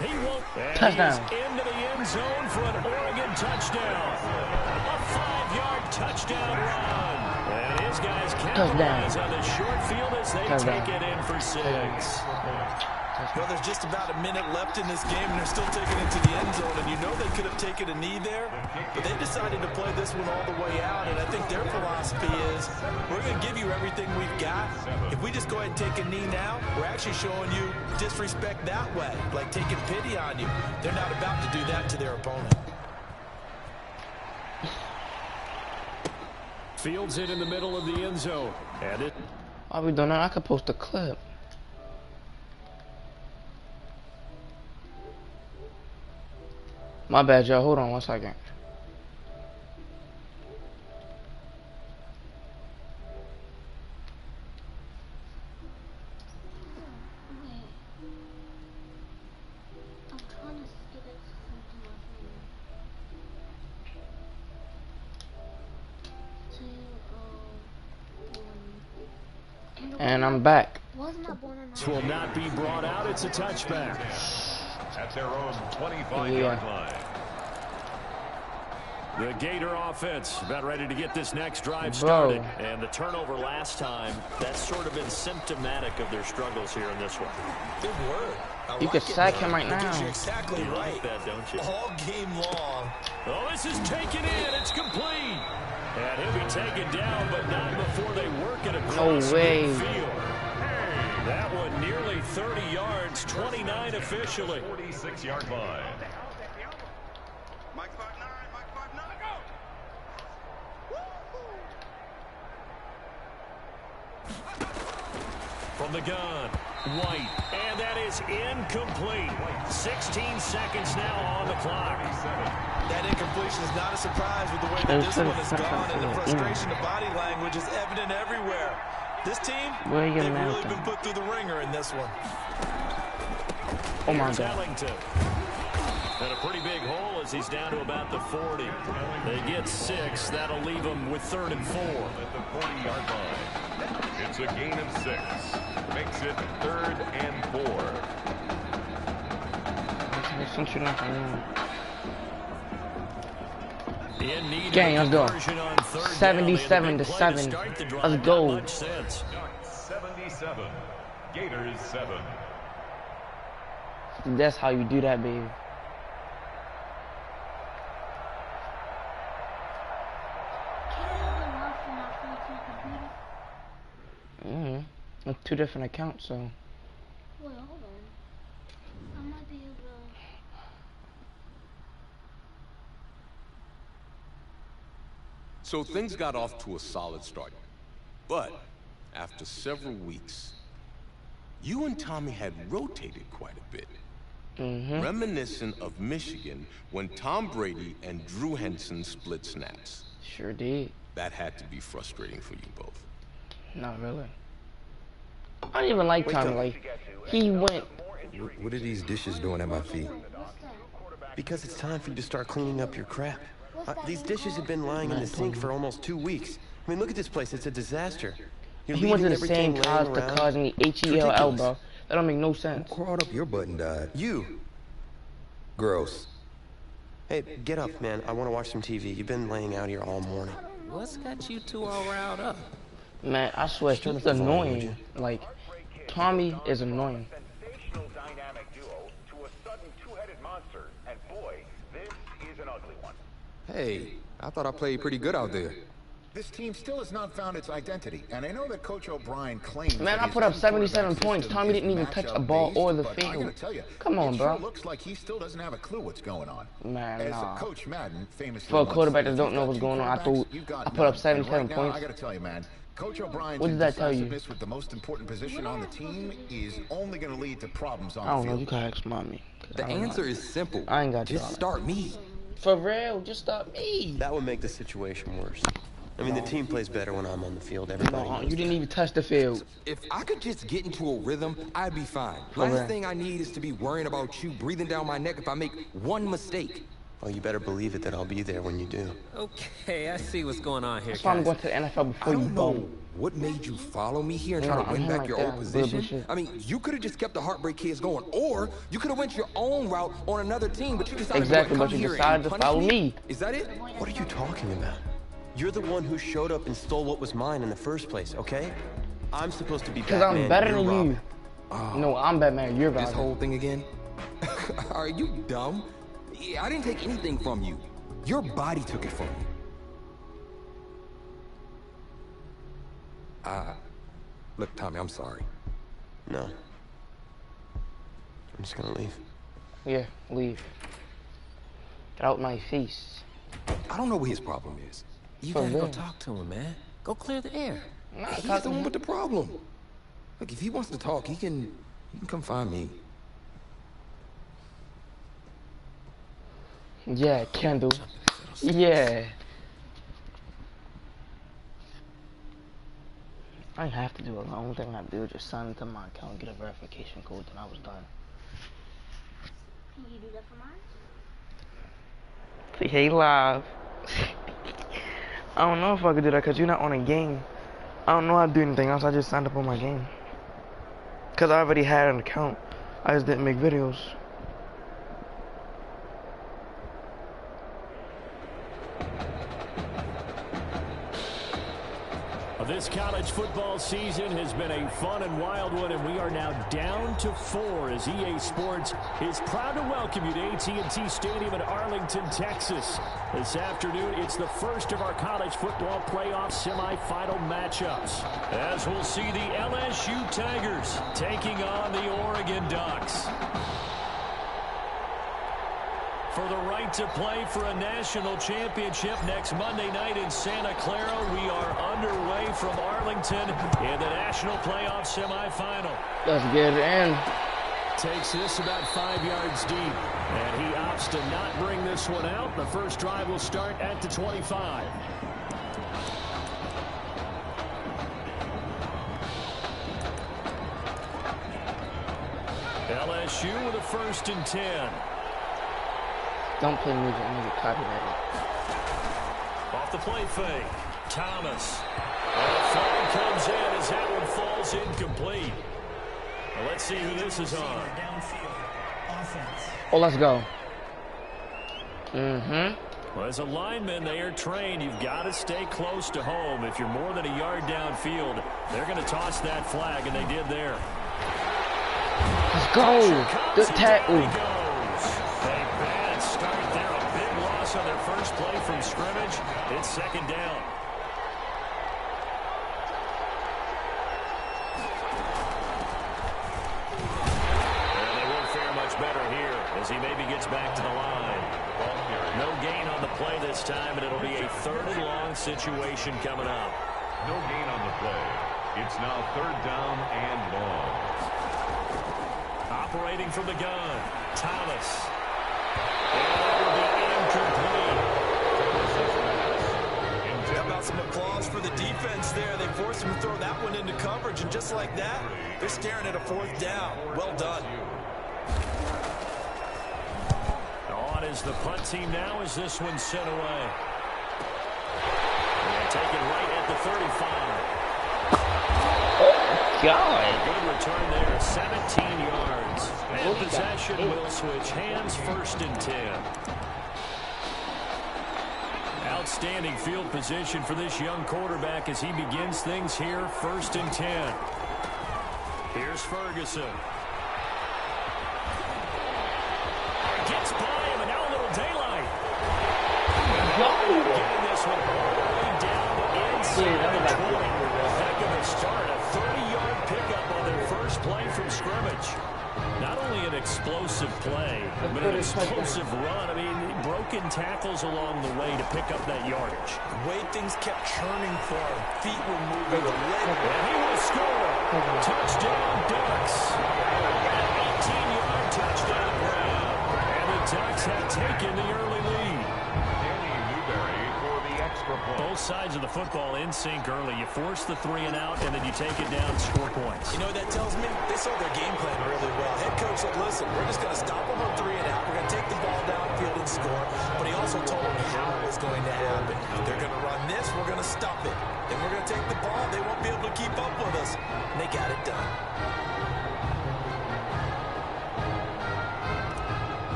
He won't. Touchdown. Into the end zone for an Oregon touchdown. A 5-yard touchdown run. And his guys capitalize on the short field as they take it in for 6. Well, there's just about a minute left in this game, and they're still taking it to the end zone. And you know they could have taken a knee there, but they decided to play this one all the way out. And I think their philosophy is, we're going to give you everything we've got. If we just go ahead and take a knee now, we're actually showing you disrespect that way, like taking pity on you. They're not about to do that to their opponent. Fields it in the middle of the end zone. And it. Why we doing that? I could post a clip. My bad, y'all. Hold on 1 second. And I'm back. This will not be brought out. It's a touchback. At their own 25-yard line. The Gator offense about ready to get this next drive started. Bro. And the turnover last time, that's sort of been symptomatic of their struggles here in this one. Good word. You could sack him right now. You're exactly right. Like that, don't you? All game long. Oh, this is taken in. It's complete. And he'll be taken down, but not before they work it across midfield. That one nearly 30 yards, 29 officially. 46-yard line. From the gun, White, and that is incomplete. 16 seconds now on the clock. That incompletion is not a surprise with the way that this one has gone, and the frustration of body language is evident everywhere. This team, they've really been put through the ringer in this one. Oh my God. And a pretty big hole as he's down to about the 40. They get 6. That'll leave them with 3rd and 4. At the 40-yard line. It's a gain of 6. Makes it 3rd and 4. Since you're not going to gang, let's go. 77-7. Let's go. 77. Gators 7. That's how you do that, baby. With 2 different accounts, so. Wait, hold on. I might be able to. So things got off to a solid start. But after several weeks, you and Tommy had rotated quite a bit. Reminiscent of Michigan when Tom Brady and Drew Henson split snaps. Sure did. That had to be frustrating for you both. Not really. I don't even like Tommy. Like, he went. What are these dishes doing at my feet? Because it's time for you to start cleaning up your crap. These dishes have been lying in the sink for almost 2 weeks. I mean, look at this place. It's a disaster. He went to the same college to causing the H-E-L-L, bro. That don't make no sense. Who crawled up your butt and died? You. Gross. Hey, get up, man. I want to watch some TV. You've been laying out here all morning. What's got you two all riled up? Man, I swear, it's annoying. Like, Tommy is annoying. Hey, I thought I played pretty good out there. This team still has not found its identity, and I know that Coach O'Brien claims. Man, I put up 77 points. Tommy didn't even touch a ball or the field. Come on, bro. It looks like he still doesn't have a clue what's going on. Man, nah. Coach Madden famously for a quarterback that don't know what's going on, I put up 77 points. I gotta tell you, man. Coach O'Brien's what did that tell you? With the most important position on the team is only going to lead to problems on I don't the know. field. You can ask mommy. The answer is simple. I ain't got just start me. For real, just start me. That would make the situation worse. I mean, the team plays better when I'm on the field. Everybody knows you didn't even touch the field. If I could just get into a rhythm, I'd be fine. Last thing I need is to be worrying about you breathing down my neck if I make one mistake. Well, you better believe it that I'll be there when you do. Okay, I see what's going on here. That's why I'm going to the NFL before you go. What made you follow me here and try to win back your old position? I mean, you could have just kept the Heartbreak Kids going, or you could have went your own route on another team, but you decided to decided to follow me. Is that it? What are you talking about? You're the one who showed up and stole what was mine in the first place, okay? I'm supposed to be Batman. Because I'm better than you. No, I'm Batman. You're Batman. This whole thing again? Are you dumb? I didn't take anything from you. Your body took it from you. Look, Tommy, I'm sorry. No. I'm just gonna leave. Yeah, leave. Get out my face. I don't know what his problem is. You gotta go talk to him, man. Go clear the air. He's the one with the problem. Look, if he wants to talk, he can come find me. Yeah, Kendall. Yeah. I didn't have to do it. The only thing I do is just sign into my account and get a verification code, then I was done. Can you do that for mine? Hey, live. I don't know if I could do that because you're not on a game. I don't know how to do anything else. I just signed up on my game. Because I already had an account. I just didn't make videos. This college football season has been a fun and wild one, and we are now down to 4 as EA Sports is proud to welcome you to AT&T Stadium in Arlington, Texas. This afternoon, it's the first of our college football playoff semifinal matchups, as we'll see the LSU Tigers taking on the Oregon Ducks. For the right to play for a national championship next Monday night in Santa Clara, we are underway from Arlington in the national playoff semifinal. Let's get it in. Takes this about 5 yards deep, and he opts to not bring this one out. The first drive will start at the 25. LSU with a 1st and 10. Don't play music, I'm gonna get copyrighted. Off the play fake, Thomas. And the flag comes in as that one falls incomplete. Well, let's see who this is on. Oh, let's go. Well, as a lineman, they are trained. You've got to stay close to home. If you're more than a yard downfield, they're going to toss that flag, and they did there. Let's go. Good tackle. On their first play from scrimmage, it's 2nd down. And they won't fare much better here as he maybe gets back to the line. No gain on the play this time, and it'll be a 3rd and long situation coming up. No gain on the play. It's now 3rd down and long. Operating from the gun, Thomas. How about some applause for the defense there? They forced him to throw that one into coverage, and just like that, they're staring at a 4th down. Well done. On is the punt team now as this one's sent away. And taken right at the 35. Oh, God. Good return there, 17 yards. And possession will switch hands, 1st and 10. Outstanding field position for this young quarterback as he begins things here, 1st and 10. Here's Ferguson. Gets by him, and now a little daylight. Getting this one all the way down scrimmage. Not only an explosive play, but an explosive run. I mean, broken tackles along the way to pick up that yardage. The way things kept churning for him. Feet were moving, the leg. And he will score. Touchdown, Ducks. An 18-yard touchdown grab. And the Ducks have taken the early lead. Both sides of the football in sync early. You force the 3 and out, and then you take it down, score points. You know what that tells me? They saw their game plan really well. Head coach said, listen, we're just going to stop them on 3 and out. We're going to take the ball downfield and score. But he also told them how it was going to happen. They're going to run this. We're going to stop it. Then we're going to take the ball. They won't be able to keep up with us. And they got it done.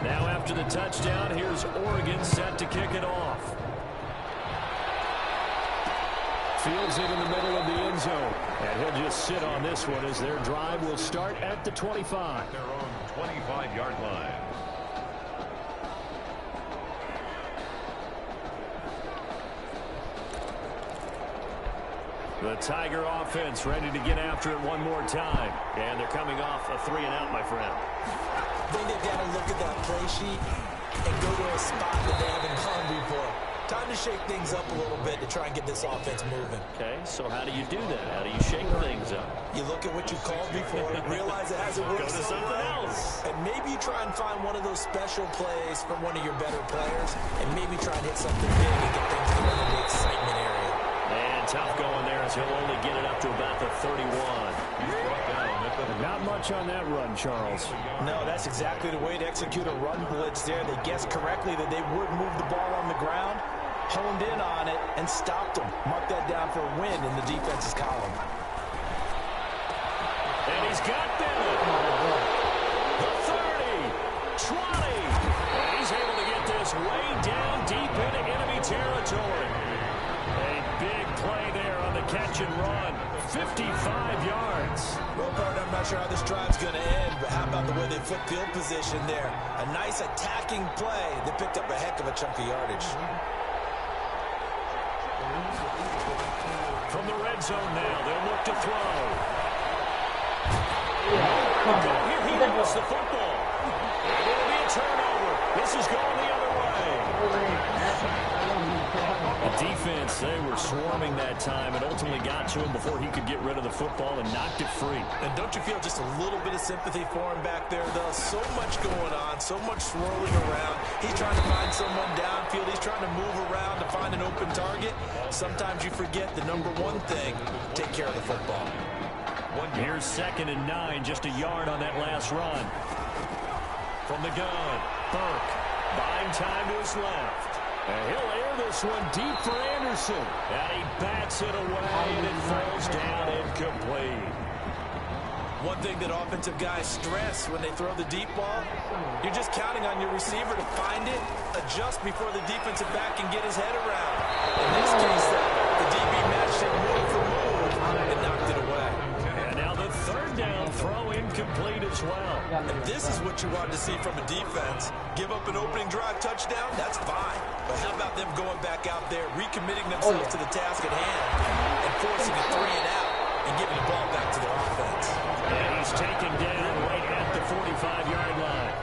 Now after the touchdown, here's Oregon set to kick it off. Fields it in the middle of the end zone. And he'll just sit on this one as their drive will start at the 25. Their own 25-yard line. The Tiger offense ready to get after it one more time. And they're coming off a 3 and out, my friend. I think they've got to look at that play sheet and go to a spot that they haven't gone before. Time to shake things up a little bit to try and get this offense moving. Okay, so how do you do that? How do you shake things up? You look at what you called before, realize it hasn't worked Go to so something well, else. and maybe you try and find one of those special plays from one of your better players, and maybe try and hit something big and get things going in the excitement area. And tough going there as he'll only get it up to about the 31. Not much on that run, Charles. No, that's exactly the way to execute a run blitz there. They guessed correctly that they would move the ball on the ground, honed in on it, and stopped them. Mark that down for a win in the defense's column. And he's got them. The 30, 20. And he's able to get this way down deep into enemy territory. A big play there on the catch and run. 55 yards. Well, partner, I'm not sure how this drive's going to end, but how about the way they flip field position there? A nice attacking play that picked up a heck of a chunk of yardage. From the red zone now, they'll look to throw. Here he wants the football. And it'll be a turnover. This is going the other way. The defense, they were swarming that time and ultimately got to him before he could get rid of the football and knocked it free. And don't you feel just a little bit of sympathy for him back there, though? So much going on, so much swirling around. He's trying to find someone downfield. He's trying to move around to find an open target. Sometimes you forget the number one thing, take care of the football. Here's 2nd and 9, just a yard on that last run. From the gun, Burke, buying time to his left. And he'll air this one deep for Anderson. And he bats it away, and it falls down incomplete. One thing that offensive guys stress when they throw the deep ball, you're just counting on your receiver to find it, adjust before the defensive back can get his head around. In this case, the DB matched it move for move and knocked it away. And now the 3rd down throw incomplete as well. And this is what you want to see from a defense. Give up an opening drive touchdown, that's fine. But how about them going back out there, recommitting themselves to the task at hand, and forcing a 3 and out, and giving the ball back to their offense. And he's taken down right at the 45-yard line.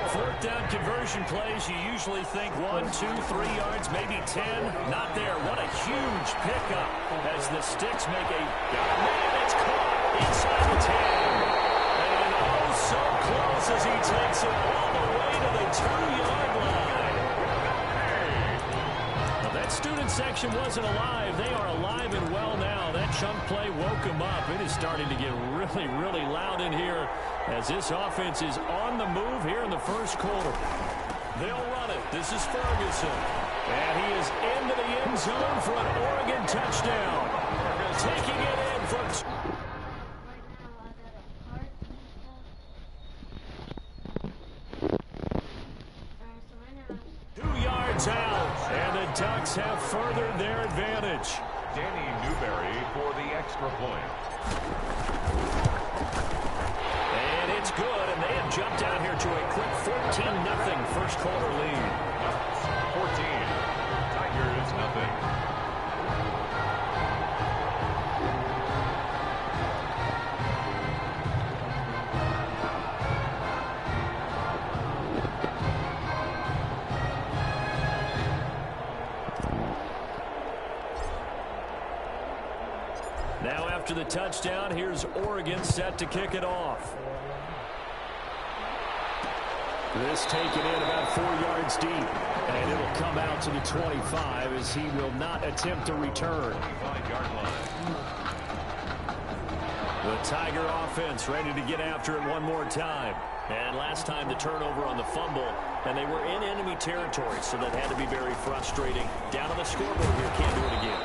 4th down conversion plays, you usually think 1, 2, 3 yards, maybe 10. Not there. What a huge pickup as the Sticks make a... Man, it's caught inside the 10. And oh, so close as he takes it all the way to the 2-yard line. Now, that student section wasn't alive. They are alive and well now. That chunk play woke them up. It is starting to get really, really loud in here as this offense is on the move here in the first quarter. They'll run it. This is Ferguson. And he is into the end zone for an Oregon touchdown. Taking it in for... 2 yards out, and the Ducks have furthered their advantage. Danny Newberry for the extra point. And it's good, and they have jumped out here to a quick 14-0 first quarter lead. 14. Tigers, nothing. the touchdown, here's Oregon set to kick it off. This taken in about 4 yards deep, and it'll come out to the 25 as he will not attempt to return. 5-yard line. The Tiger offense ready to get after it one more time. And last time the turnover on the fumble, and they were in enemy territory, so that had to be very frustrating. Down on the scoreboard here, can't do it again.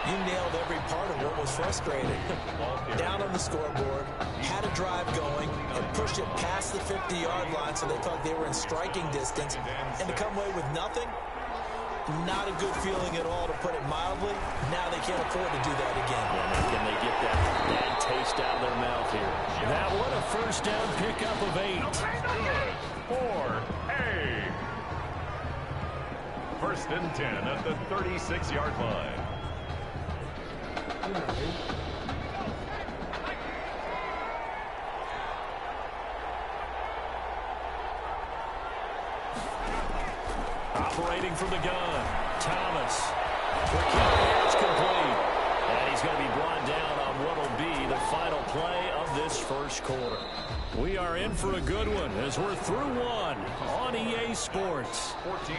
You nailed every part of what was frustrating. Down on the scoreboard, had a drive going, and pushed it past the 50-yard line so they thought they were in striking distance. And to come away with nothing, not a good feeling at all, to put it mildly. Now they can't afford to do that again. Yeah, can they get that bad taste out of their mouth here? That one, a first down pickup of 8. Good for 8. First and 10 at the 36-yard line. Operating from the gun, Thomas. For Kelly, it's complete. And he's going to be brought down on what will be the final play of this first quarter. We are in for a good one as we're through one on EA Sports. 14.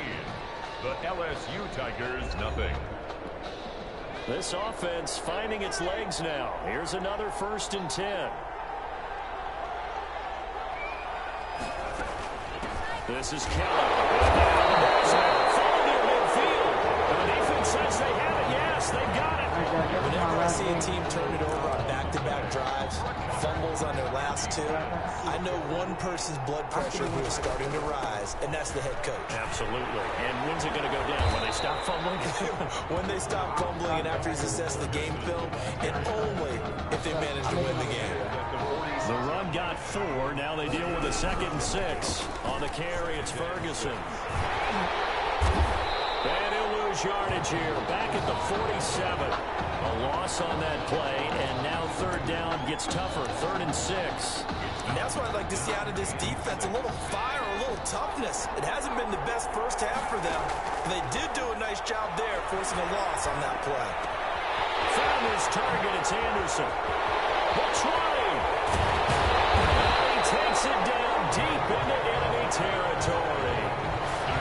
The LSU Tigers, nothing. This offense finding its legs now. Here's another first and 10. This is Kelly. Followed near midfield. The defense says they have it. Yes, they got it. Whenever I see a team turn it over on back-to-back drives, fumbles on their last two, I know one person's blood pressure who is starting to rise, and that's the head coach. Absolutely. And when's it going to go down? When they stop fumbling? When they stop fumbling and after he's assessed the game film, and only if they manage to win the game. The run got 4. Now they deal with a 2nd and 6. On the carry, it's Ferguson. And he'll lose yardage here. Back at the 47. A loss on that play, and now third down gets tougher. 3rd and 6. And that's what I'd like to see out of this defense. A little fire, a little toughness. It hasn't been the best first half for them. They did do a nice job there, forcing a loss on that play. Found his target. It's Anderson. The try. He takes it down deep into enemy territory.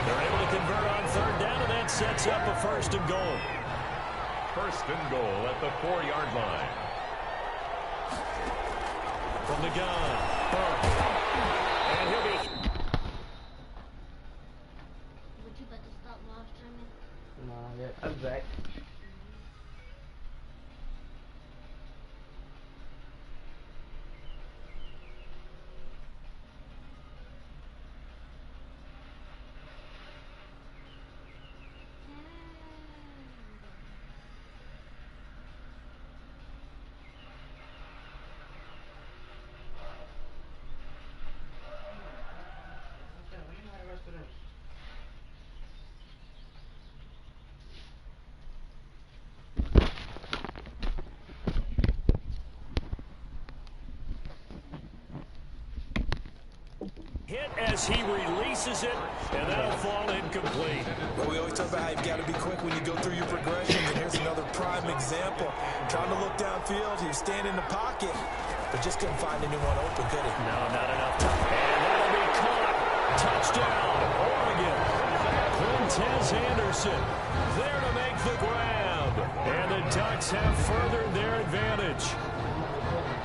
They're able to convert on third down, and that sets up a 1st and goal. 1st and goal at the 4-yard line. From the gun, Burke. And he'll be... Would you better stop live streaming? No, yeah, I'm back. Hit as he releases it, and that'll fall incomplete. Well, we always talk about how you've got to be quick when you go through your progressions, and here's another prime example. Trying to look downfield, he was standing in the pocket, but just couldn't find anyone open, could he? No, not enough time. And that'll be caught. Touchdown, Oregon. Quintez Anderson there to make the grab. And the Ducks have furthered their advantage.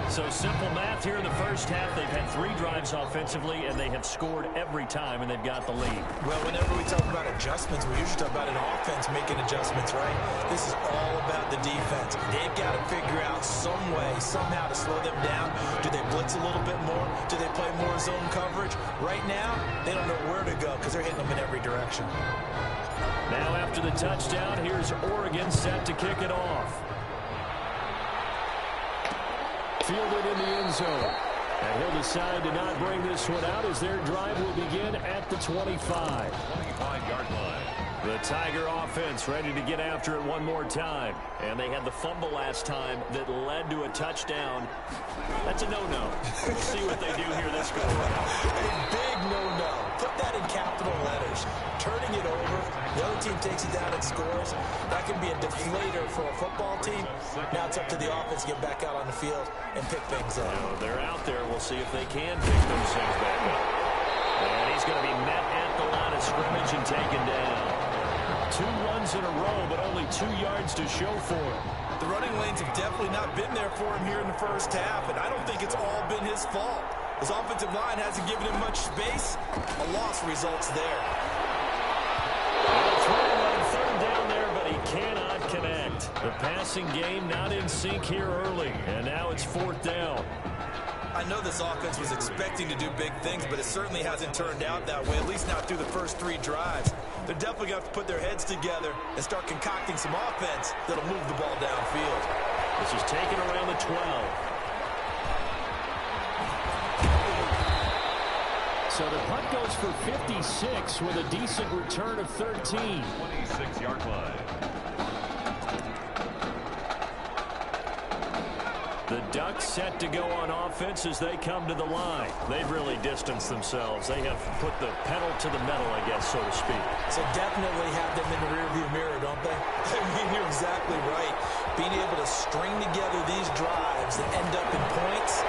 So simple math here in the first half. They've had 3 drives offensively, and they have scored every time, and they've got the lead. Well, whenever we talk about adjustments, we usually talk about an offense making adjustments, right? This is all about the defense. They've got to figure out some way, somehow to slow them down. Do they blitz a little bit more? Do they play more zone coverage? Right now, they don't know where to go because they're hitting them in every direction. Now after the touchdown, here's Oregon set to kick it off. Fielded in the end zone. And he'll decide to not bring this one out as their drive will begin at the 25. 25-yard line. The Tiger offense ready to get after it one more time. And they had the fumble last time that led to a touchdown. That's a no-no. We'll see what they do here this go around. A big no-no. Put that in capital letters. Turning it over The other team takes it down and scores. That can be a deflator for a football team. Now it's up to the offense to get back out on the field and pick things up. They're out there. We'll see if they can pick those things back up. And he's going to be met at the line of scrimmage and taken down. 2 runs in a row, but only 2 yards to show for it. The running lanes have definitely not been there for him here in the first half, and I don't think it's all been his fault. His offensive line hasn't given him much space. A loss results there. Throwing on 3rd down there, but he cannot connect. The passing game not in sync here early, and now it's 4th down. I know this offense was expecting to do big things, but it certainly hasn't turned out that way, at least not through the first 3 drives. They're definitely going to have to put their heads together and start concocting some offense that'll move the ball downfield. This is taken around the 12. So the punt goes for 56 with a decent return of 13. 26-yard line. The Ducks set to go on offense as they come to the line. They've really distanced themselves. They have put the pedal to the metal, I guess, so to speak. So definitely have them in the rearview mirror, don't they? I mean, you're exactly right. Being able to string together these drives that end up in points,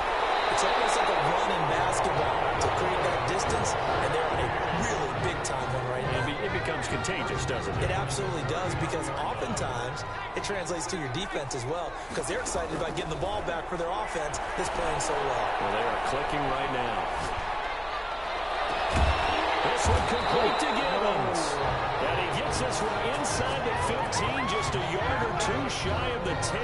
it's almost like a run in basketball to create that distance, and they're on a really big-time one right now. It becomes contagious, doesn't it? It absolutely does, because oftentimes it translates to your defense as well, because they're excited about getting the ball back for their offense that's playing so well. Well, they are clicking right now. This one complete to Gibbons. And he gets this one inside the 15, just a yard or 2 shy of the 10.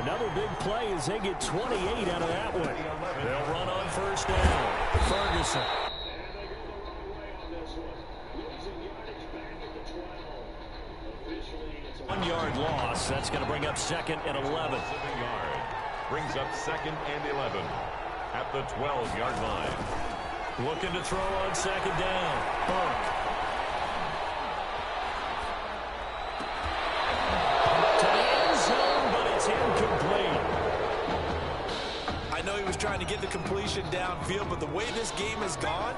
Another big play as they get 28 out of that one. They'll run on 1st down. Ferguson. One-yard loss. That's going to bring up 2nd and 11. Yard. Brings up 2nd and 11 at the 12-yard line. Looking to throw on 2nd down. Burke. To the end zone, but it's incomplete. I know he was trying to get the completion downfield, but the way this game has gone,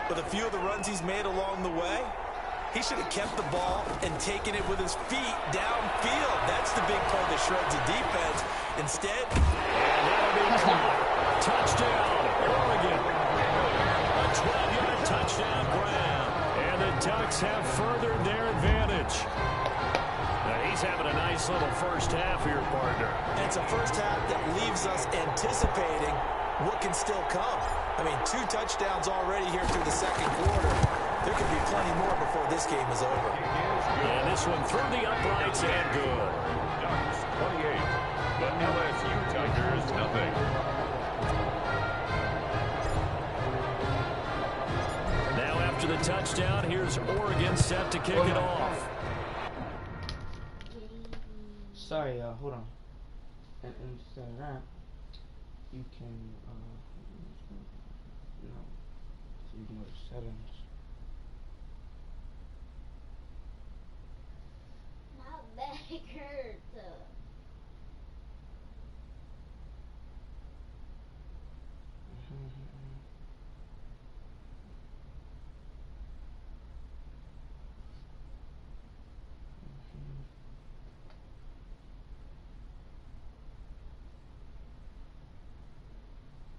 with a few of the runs he's made along the way, he should have kept the ball and taken it with his feet downfield. That's the big play that shreds the defense. Instead, and that'll be caught. Touchdown, Oregon. A 12-yard touchdown grab. And the Ducks have furthered their advantage. Now he's having a nice little first half here, partner. And it's a first half that leaves us anticipating what can still come. I mean, 2 touchdowns already here through the 2nd quarter. There could be plenty more before this game is over. And this one through the uprights and good. Ducks 28. The LSU Tigers nothing. Now after the touchdown, here's Oregon set to kick it off. Sorry, hold on. And instead of that, you can, so you can go to settings. Back hurts.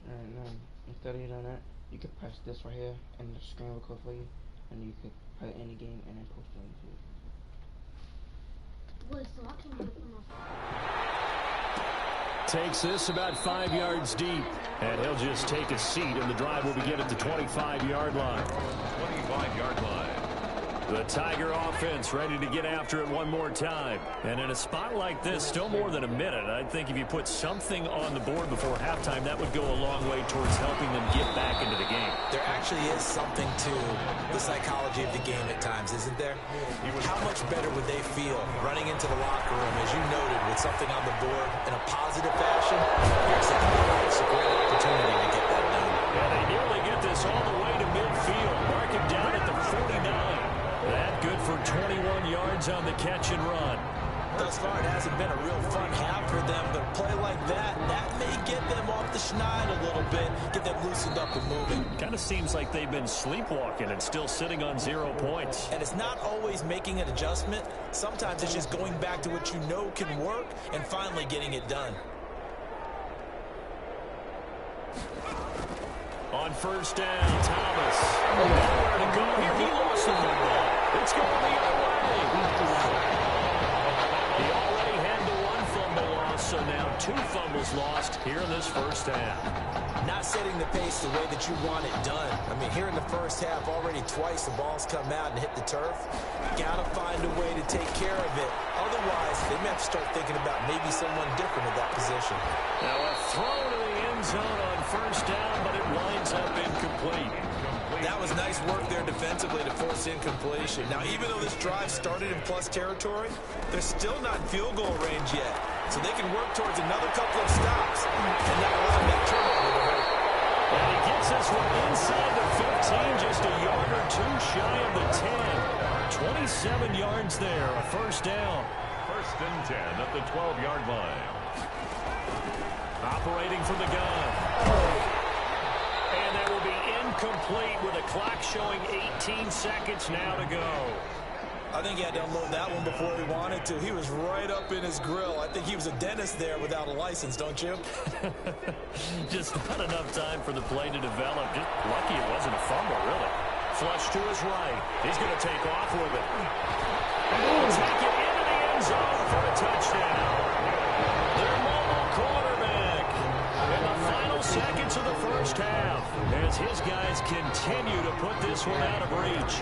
And then instead of doing that, you could press this right here, and the screen will go for you, and you could play any game and then post it on YouTube. Takes this about 5 yards deep, and he'll just take a seat, and the drive will begin at the 25-yard line. 25-yard line. The Tiger offense ready to get after it one more time. And in a spot like this, still more than a minute, I think if you put something on the board before halftime, that would go a long way towards helping them get back into the game. There actually is something to the psychology of the game at times, isn't there? How much better would they feel running into the locker room, as you noted, with something on the board in a positive fashion? It's a great opportunity to get that done. Yeah, they nearly get this all the way to midfield. Mark him down at the 49. That good for 21 yards on the catch and run. The thus far, it hasn't been a real fun half for them, but a play like that may get them off the schneid a little bit, get them loosened up and moving. Kind of seems like they've been sleepwalking and still sitting on 0 points. And it's not always making an adjustment. Sometimes it's just going back to what you know can work and finally getting it done. On first down, Thomas. Nowhere to go here. He lost the football. It's going the other way. He already had the 1 fumble loss, so now 2 fumbles lost here in this first half. Not setting the pace the way that you want it done. I mean, here in the first half, already twice the ball's come out and hit the turf. Got to find a way to take care of it. Otherwise, they may have to start thinking about maybe someone different at that position. Now a throw to the end zone on first down, but it winds up incomplete. That was nice work there defensively to force incompletion. Now, even though this drive started in plus territory, they're still not in field goal range yet. So they can work towards another couple of stops and not allow that turnover to hurt. And he gets this one inside the 15, just a yard or 2 shy of the 10. 27 yards there, a first down. First and 10 at the 12-yard line. Operating from the gun. And that will be incomplete with a clock showing 18 seconds now to go. I think he had to unload that one before he wanted to. He was right up in his grill. I think he was a dentist there without a license, don't you? Just not enough time for the play to develop. Just lucky it wasn't a fumble, really. Flush to his right. He's going to take off with it. He'll take it into the end zone for a touchdown. Their mobile quarterback in the final seconds of the first half as his guys continue to put this one out of reach.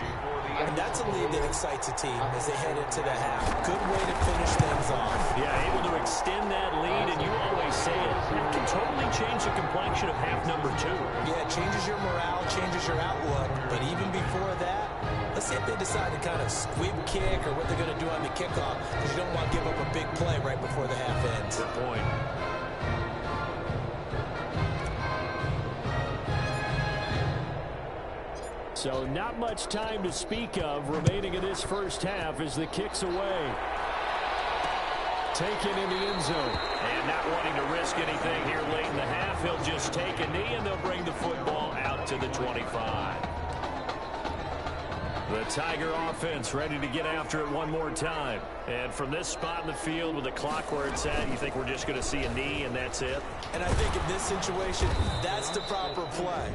And that's a lead that excites a team as they head into the half. Good way to finish things off. Yeah, able to extend that lead, and you always say it, that can totally change the complexion of half number 2. Yeah, it changes your morale, changes your outlook. But even before that, let's see if they decide to kind of squib kick or what they're going to do on the kickoff, because you don't want to give up a big play right before the half ends. Good point. So not much time to speak of remaining in this first half as the kick's away. Taken in the end zone. And not wanting to risk anything here late in the half, he'll just take a knee and they'll bring the football out to the 25. The Tiger offense ready to get after it one more time. And from this spot in the field with the clock where it's at, you think we're just going to see a knee and that's it? And I think in this situation, that's the proper play.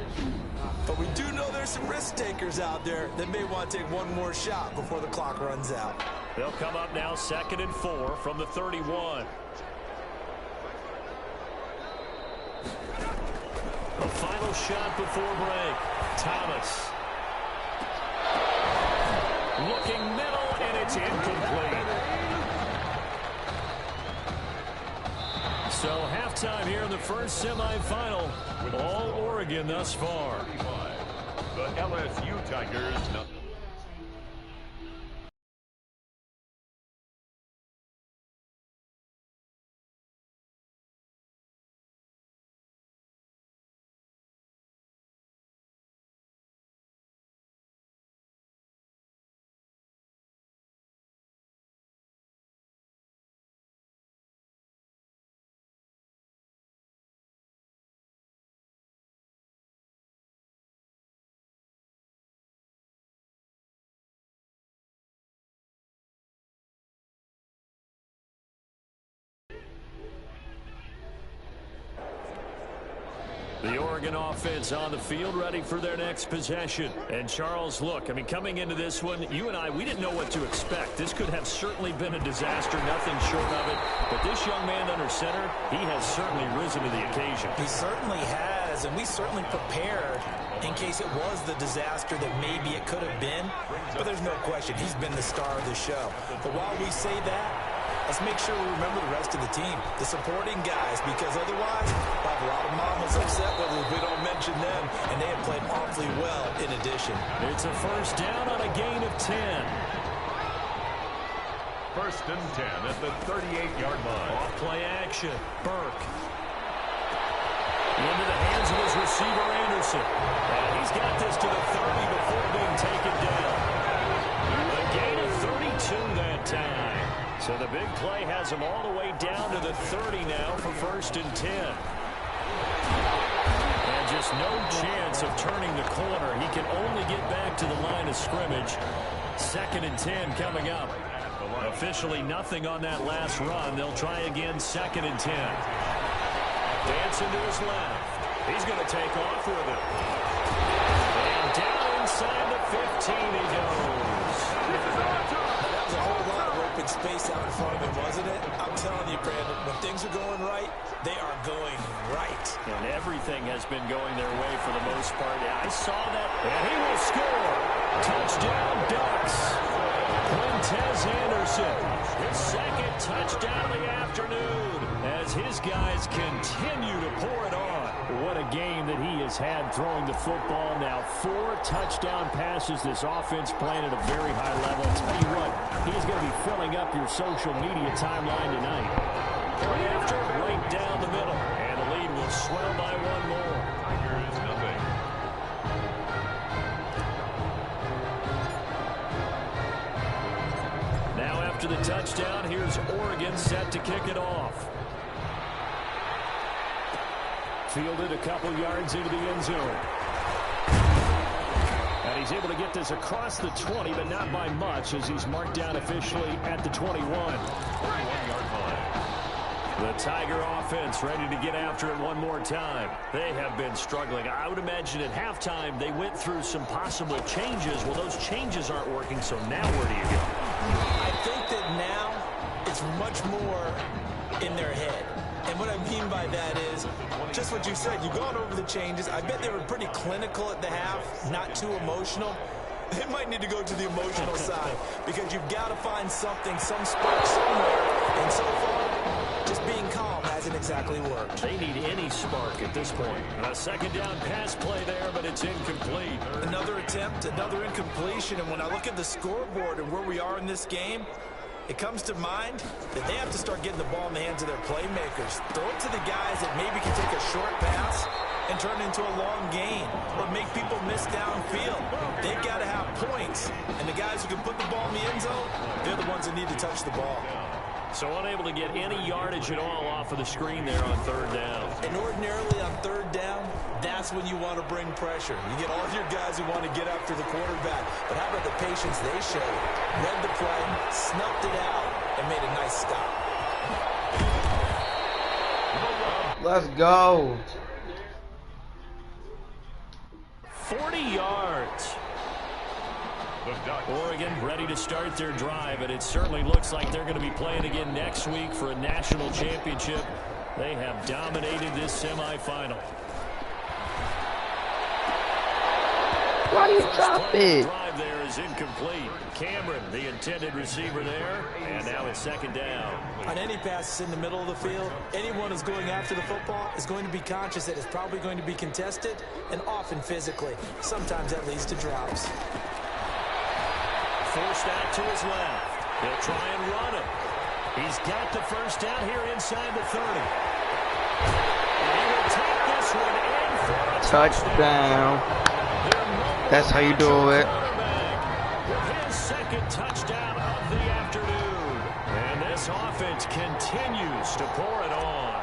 But we do know there's some risk takers out there that may want to take one more shot before the clock runs out. They'll come up now 2nd and 4 from the 31. A final shot before break. Thomas. Looking middle, and it's incomplete. So halftime here in the first semifinal. All Oregon thus far. The LSU Tigers. The Oregon offense on the field ready for their next possession. And Charles, look, I mean, coming into this one, you and I, we didn't know what to expect. This could have certainly been a disaster, nothing short of it. But this young man under center, he has certainly risen to the occasion. He certainly has, and we certainly prepared in case it was the disaster that maybe it could have been. But there's no question, he's been the star of the show. But while we say that, let's make sure we remember the rest of the team, the supporting guys, because otherwise we'll have a lot of mamas upset with us if we don't mention them, and they have played awfully well in addition. It's a first down on a gain of 10. First and 10 at the 38-yard line. Off play action. Burke. Into the hands of his receiver, Anderson. And he's got this to the 30 before being taken down. A gain of 32 that time. So the big play has him all the way down to the 30 now for 1st and 10. And just no chance of turning the corner. He can only get back to the line of scrimmage. 2nd and 10 coming up. Officially nothing on that last run. They'll try again 2nd and 10. Dancing to his left. He's going to take off with it. And down inside the 15 he goes. That was a whole lot of open space out in front of him, wasn't it? I'm telling you, Brandon, when things are going right, they are going right. And everything has been going their way for the most part. Yeah, I saw that. And he will score. Touchdown, Ducks. Quintez Anderson, his 2nd touchdown of the afternoon as his guys continue to pour it on. What a game that he has had throwing the football. Now 4 touchdown passes. This offense playing at a very high level. I'll tell you what, he's going to be filling up your social media timeline tonight. Right after, right down the middle. And the lead will swell by 1 more. Tigers nothing. Now after the touchdown, here's Oregon set to kick it off. Fielded a couple yards into the end zone. And he's able to get this across the 20, but not by much as he's marked down officially at the 21. 31-yard line. The Tiger offense ready to get after it one more time. They have been struggling. I would imagine at halftime they went through some possible changes. Well, those changes aren't working, so now where do you go? I think that now it's much more in their head. And what I mean by that is just what you said. You've gone over the changes. I bet they were pretty clinical at the half, not too emotional. They might need to go to the emotional side because you've got to find something, some spark somewhere. And so far, just being calm hasn't exactly worked. They need any spark at this point. A 2nd down pass play there, but it's incomplete. Another attempt, another incompletion. And when I look at the scoreboard and where we are in this game, it comes to mind that they have to start getting the ball in the hands of their playmakers. Throw it to the guys that maybe can take a short pass and turn it into a long gain or make people miss downfield. They've got to have points. And the guys who can put the ball in the end zone, they're the ones that need to touch the ball. So unable to get any yardage at all off of the screen there on 3rd down. And ordinarily on 3rd down, that's when you want to bring pressure. You get all of your guys who want to get after the quarterback. But how about the patience they showed? Read the play, snuffed it out, and made a nice stop. Let's go. 40 yards. Oregon ready to start their drive, and it certainly looks like they're going to be playing again next week for a national championship. They have dominated this semifinal. Why do you drop it? Drive there is incomplete. Cameron, the intended receiver there, and now it's 2nd down. On any passes in the middle of the field, anyone who's going after the football is going to be conscious that it's probably going to be contested and often physically. Sometimes that leads to drops. Forced out to his left. He'll try and run it. He's got the 1st down here inside the 30. And he will take this one in for a touchdown. That's how you do it. With his 2nd touchdown of the afternoon. And this offense continues to pour it on.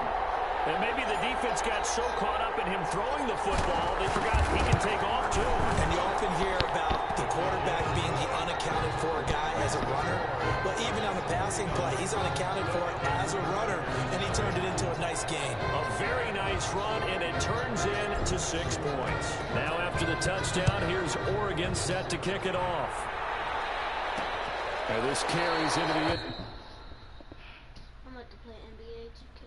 And maybe the defense got so caught up in him throwing the football, they forgot he can take off too. And you often hear about the quarterback being the unaccounted for guy as a runner. Well, even on the passing play, he's unaccounted for as a runner, and he turned it into a nice gain. A very nice run, and it turns into 6 points. Now after the touchdown, here's Oregon set to kick it off. And this carries into the... I'm about to play NBA 2K.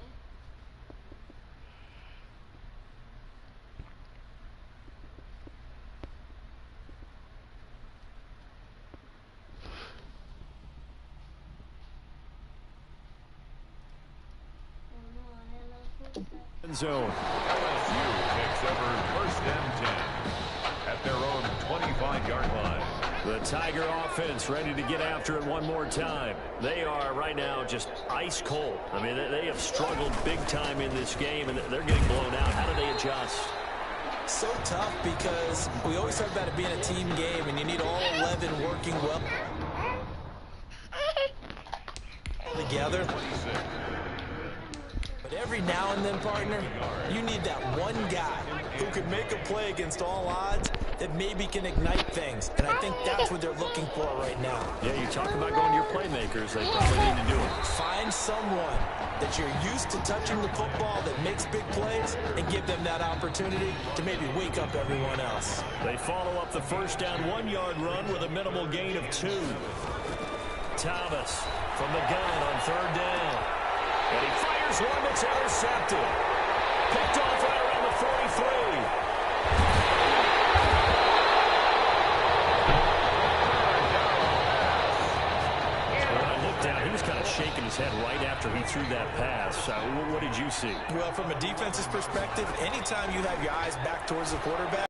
Zone. LSU takes over 1st and 10 at their own 25-yard line. The Tiger offense ready to get after it one more time. They are right now just ice cold. I mean, they have struggled big time in this game, and they're getting blown out. How do they adjust? So tough because we always talk about it being a team game, and you need all 11 working well. together. But every now and then, partner, you need that one guy who can make a play against all odds that maybe can ignite things. And I think that's what they're looking for right now. Yeah, you talk about going to your playmakers. They probably need to do it. Find someone that you're used to touching the football that makes big plays and give them that opportunity to maybe wake up everyone else. They follow up the first down 1-yard run with a minimal gain of 2. Thomas from the gun on 3rd down. And he fires one that's intercepted. Picked off right around the 43. He was kind of shaking his head right after he threw that pass. What did you see? Well, from a defense's perspective, anytime you have your eyes back towards the quarterback.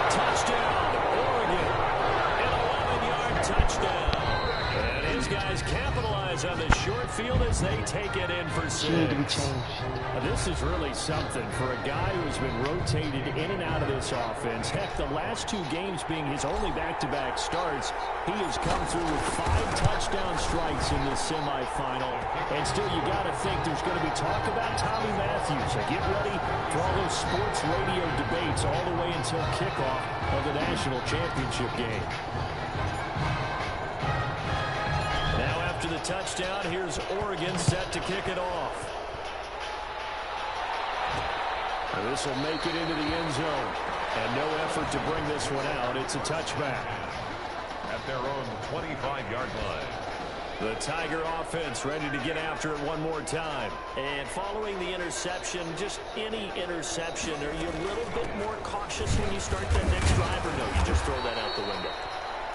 Touchdown, Oregon. An 11-yard touchdown. And his guys capitalize on the short field as they take it in for 6. This is really something for a guy who's been rotated in and out of this offense. Heck, the last 2 games being his only back-to-back starts, he has come through with 5 touchdown strikes in this semifinal. And still, you got to think there's going to be talk about Tommy Matthews. So get ready for all those sports radio debates all the way until kickoff of the national championship game. Now after the touchdown, here's Oregon set to kick it off. And this will make it into the end zone. And no effort to bring this one out. It's a touchback. At their own 25-yard line. The Tiger offense ready to get after it one more time. And following the interception, just any interception, are you a little bit more cautious when you start that next drive, or no, you just throw that out the window?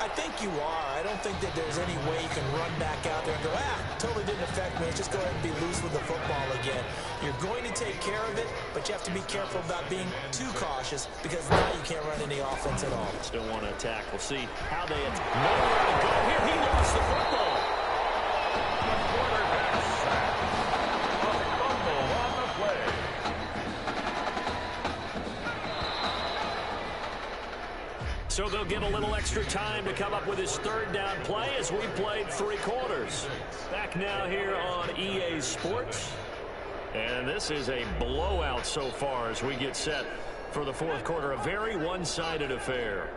I think you are. I don't think that there's any way you can run back out there and go, totally didn't affect me. Let's just go ahead and be loose with the football again. You're going to take care of it, but you have to be careful about being too cautious because now you can't run any offense at all. Still want to attack. We'll see how they nowhere to go here. He lost the football. Quarterback sack. A fumble on the play. So they'll get a little extra time to come up with his 3rd down play as we played 3 quarters. Back now here on EA Sports. And this is a blowout so far as we get set for the 4th quarter. A very one-sided affair.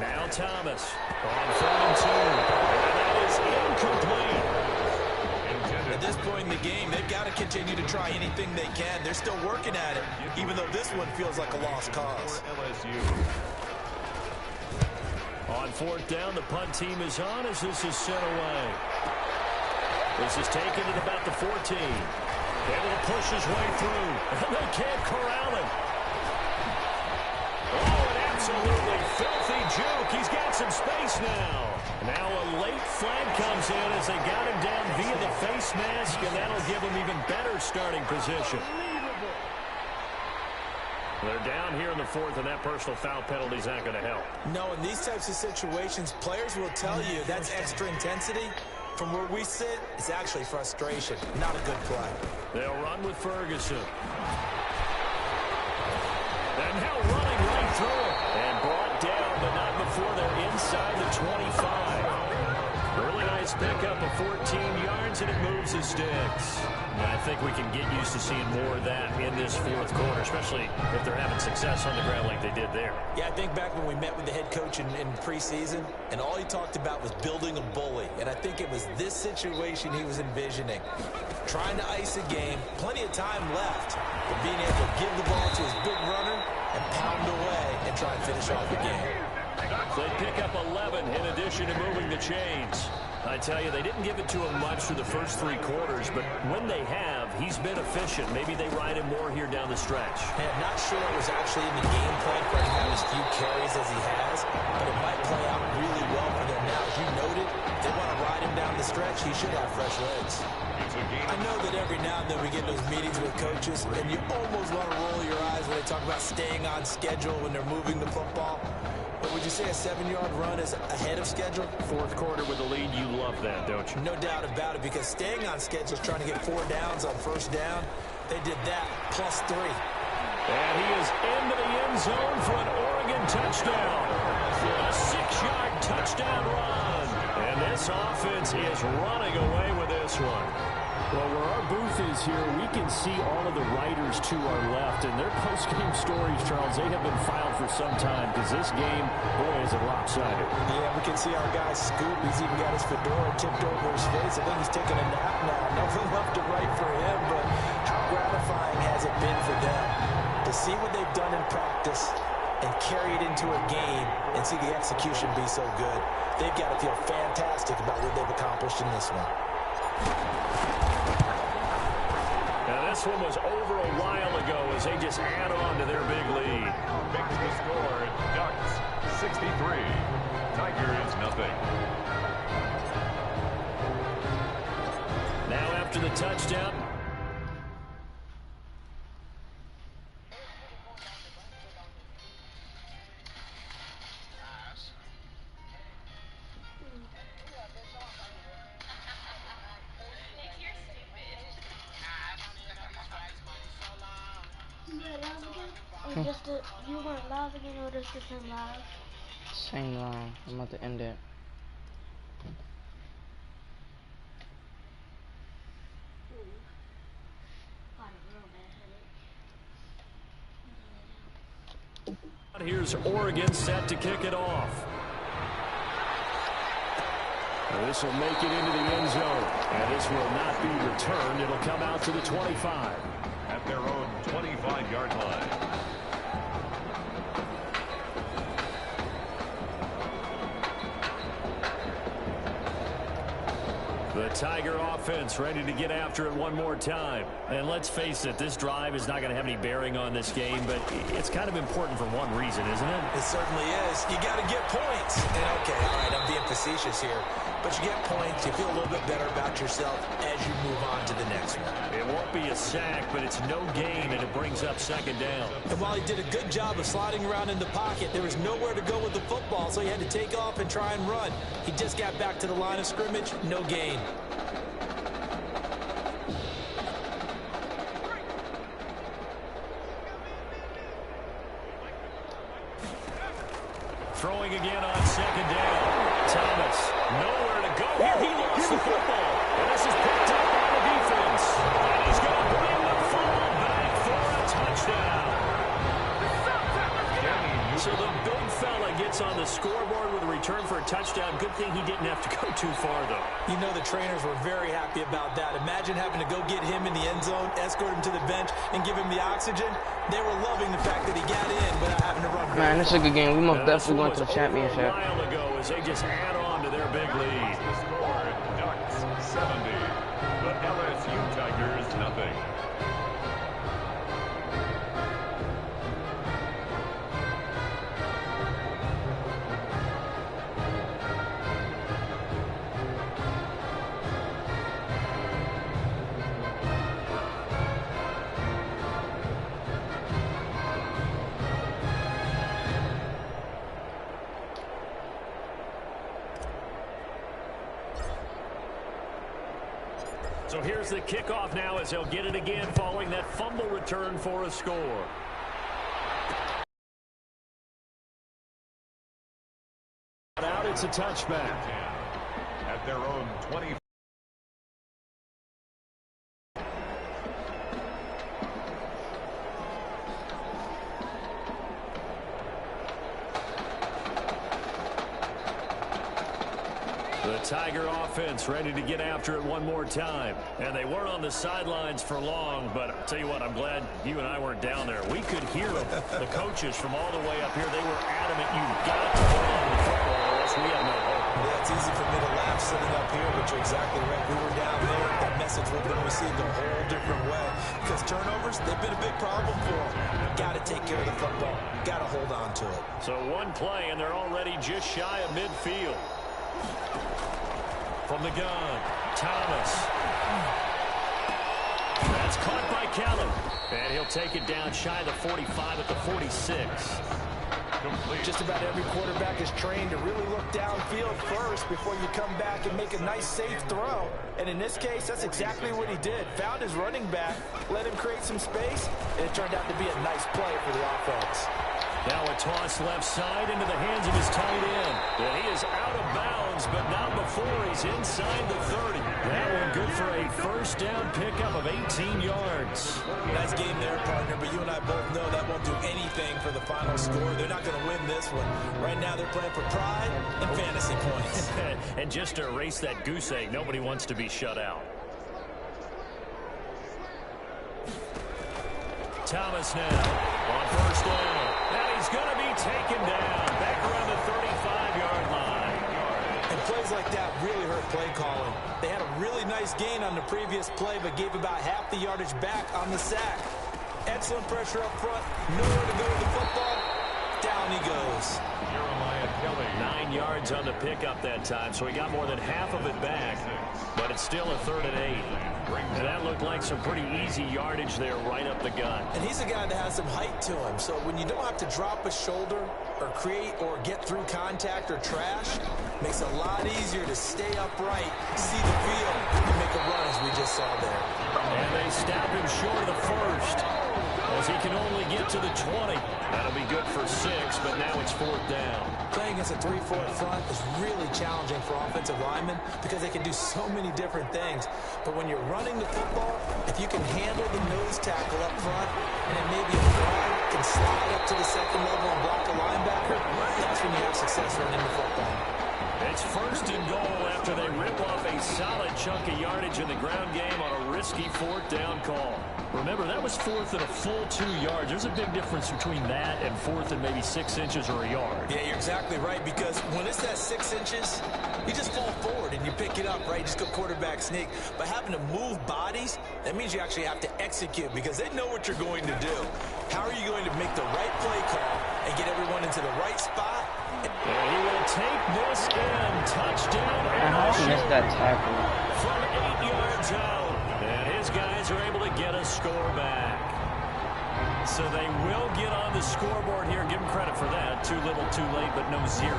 Now Thomas on 3rd and 2. And that is incomplete. At this point in the game, they've got to continue to try anything they can. They're still working at it, even though this one feels like a lost cause. On 4th down, the punt team is on as this is sent away. This is taken at about the 14. Able to push his way through, and they can't corral him. Oh, an absolutely filthy juke. He's got some space now. Now a late flag comes in as they got him down via the face mask, and that'll give him even better starting position. They're down here in the 4th, and that personal foul penalty is not going to help. No, in these types of situations, players will tell you that's extra intensity. From where we sit, it's actually frustration, not a good play. They'll run with Ferguson. And now running right through it. And brought down, but not before they're inside the 25. Really nice pickup of 14 yards, and it moves the sticks. And I think we can get used to seeing more of that in this 4th quarter, especially if they're having success on the ground like they did there. Yeah, I think back when we met with the head coach in preseason, and all he talked about was building a bully. And I think it was this situation he was envisioning. Trying to ice a game, plenty of time left, but being able to give the ball to his big runner and pound away and try and finish off the game. They pick up 11 in addition to moving the chains. I tell you, they didn't give it to him much through the first 3 quarters, but when they have, he's been efficient. Maybe they ride him more here down the stretch. Hey, I'm not sure it was actually in the game plan for him to have as few carries as he has, but it might play out really well for them now. As you noted, if they want to ride him down the stretch, he should have fresh legs. I know that every now and then we get those meetings with coaches, and you almost want to roll your eyes when they talk about staying on schedule when they're moving the football. But would you say a 7-yard run is ahead of schedule? 4th quarter with the lead, you love that, don't you? No doubt about it, because staying on schedule is trying to get 4 downs on 1st down. They did that, +3. And he is into the end zone for an Oregon touchdown. A 6-yard touchdown run. And this offense is running away with this one. Well, where our booth is here, we can see all of the writers to our left. And their post-game stories, Charles, they have been filed for some time because this game, boy, is it lopsided. Yeah, we can see our guy Scoop. He's even got his fedora tipped over his face. I think he's taking a nap now. Nothing left to write for him, but how gratifying has it been for them to see what they've done in practice and carry it into a game and see the execution be so good. They've got to feel fantastic about what they've accomplished in this one. Now, this one was over a while ago as they just add on to their big lead. Makes the score Ducks 63, Tigers nothing. Now after the touchdown. You weren't live again, or just the same live? Same line. I'm about to end it. Here's Oregon set to kick it off. This will make it into the end zone, and this will not be returned. It'll come out to the 25. At their own 25-yard line. The Tiger offense ready to get after it one more time. And let's face it, this drive is not going to have any bearing on this game, but it's kind of important for one reason, isn't it? It certainly is. You got to get points. And okay, all right, I'm being facetious here. But you get points, you feel a little bit better about yourself as you move on to the next one. It won't be a sack, but it's no gain, and it brings up second down. And while he did a good job of sliding around in the pocket, there was nowhere to go with the football, so he had to take off and try and run. He just got back to the line of scrimmage, no gain. Throwing again on second down. Thomas, nowhere to go here. He lost the football. And this is picked up by the defense. And he's going to bring the football back for a touchdown. So the big fella gets on the scoreboard with a return for a touchdown. Good thing he didn't have to go too far, though. You know the trainers were very happy about that. Imagine having to go get him in the end zone, escort him to the bench, and give him the oxygen. They were loving the fact that he got in without having to run. Man, this is a good game. We most definitely went to the championship. A while ago as they just add on to their big lead. The score, Ducks 70. The LSU Tigers nothing. So here's the kickoff now as they'll get it again following that fumble return for a score. Out, it's a touchback. At their own 20. The Tiger offense ready to get after it one more time. And they weren't on the sidelines for long, but I'll tell you what, I'm glad you and I weren't down there. We could hear them. The coaches from all the way up here, they were adamant, you've got to hold on to the football, or else we have no hope. Yeah, it's easy for me to laugh sitting up here, but you're exactly right. We were down there. That message would have been received a whole different way. Because turnovers, they've been a big problem for them. Got to take care of the football. Got to hold on to it. So one play, and they're already just shy of midfield. From the gun, Thomas. That's caught by Kelly. And he'll take it down shy of the 45 at the 46. Just about every quarterback is trained to really look downfield first before you come back and make a nice, safe throw. And in this case, that's exactly what he did. Found his running back, let him create some space, and it turned out to be a nice play for the offense. Now a toss left side into the hands of his tight end. And he is out of bounds, but not before he's inside the 30. That one good for a first down pickup of 18 yards. Nice game there, partner, but you and I both know that won't do anything for the final score. They're not going to win this one. Right now they're playing for pride and fantasy points. And just to erase that goose egg, nobody wants to be shut out. Thomas now on first down. And he's going to be taken down back around the 35-yard line. And plays like that really hurt play calling. They had a really nice gain on the previous play, but gave about half the yardage back on the sack. Excellent pressure up front. Nowhere to go with the football. Down he goes. 9 yards on the pickup that time, so he got more than half of it back. But it's still a 3rd and 8. And that looked like some pretty easy yardage there right up the gut. And he's a guy that has some height to him, so when you don't have to drop a shoulder or create or get through contact or trash, makes it a lot easier to stay upright, see the field, and make a run as we just saw there. And they stop him short of the first, as he can only get to the 20. That'll be good for 6, but now it's 4th down. Playing against a 3-4 front is really challenging for offensive linemen because they can do so many different things. But when you're running the football, if you can handle the nose tackle up front, and then maybe a guard can slide up to the second level and block a linebacker, that's when you have success running the football. It's 1st and goal after they rip off a solid chunk of yardage in the ground game on a risky 4th down call. Remember, that was 4th and a full 2 yards. There's a big difference between that and 4th and maybe 6 inches or a yard. Yeah, you're exactly right, because when it's that 6 inches, you just fall forward and you pick it up, right? You just go quarterback sneak. But having to move bodies, that means you actually have to execute because they know what you're going to do. How are you going to make the right play call and get everyone into the right spot? And he will take this in. Touchdown. I missed that tackle. From 8 yards out. And his guys are able to get a score back. So they will get on the scoreboard here. Give them credit for that. Too little, too late, but no 0.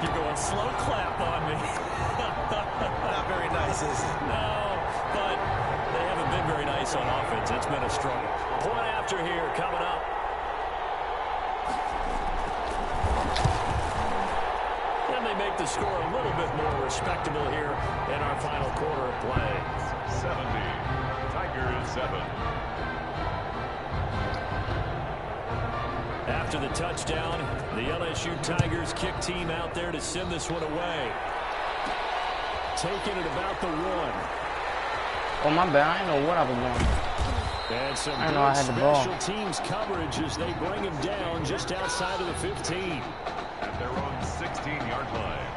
You're going slow clap on me. Not very nice, is it? No, but they haven't been very nice on offense. It's been a struggle. Point after here coming up. And they make the score a little bit more respectable here in our final quarter of play. 70. Tigers 7. After the touchdown, the LSU Tigers kick team out there to send this one away. Taking it about the 1. Oh, my bad. I didn't know what I was doing. And some I didn't know I had the ball. special teams coverage as they bring him down just outside of the 15. At their own 16-yard line.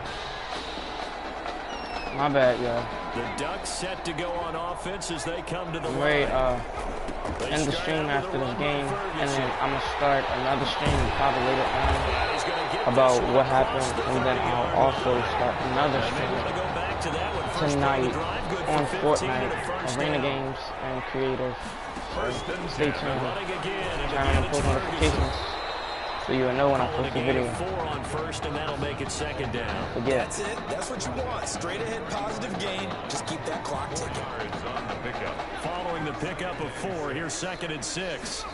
My bad, y'all. The Ducks set to go on offense as they come to the Wait, line. end the stream after this game, and then I'm gonna start another stream probably later on about what happened, and then I'll also start another stream tonight on Fortnite, Arena Games, and Creative. So stay tuned. Turn on the post notifications so you will know when I post a video. 4 on first, and that'll make it 2nd down. Forget. That's it. That's what you want. Straight ahead, positive gain. Just keep that clock ticking. Following the pickup of 4, here's 2nd and 6.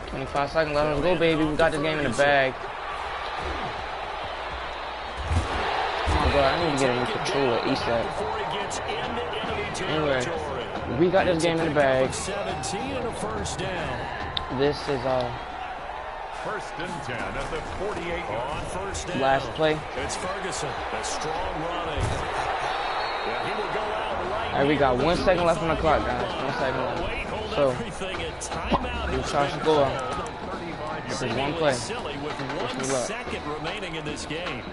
25 seconds, let us go, baby. We got this game in the bag. Oh my god, I need to get a new controller ASAP. Anyway, we got this game in the bag. 17 and a first down. This is 1st and 10 at the 48. On first down. last play. It's Ferguson. That's strong running. Yeah, he will go out right. Alright, we got 1 second left on the clock, guys. 1 second left. So, we try to score. This is one play. Silly with 1 second remaining in this game.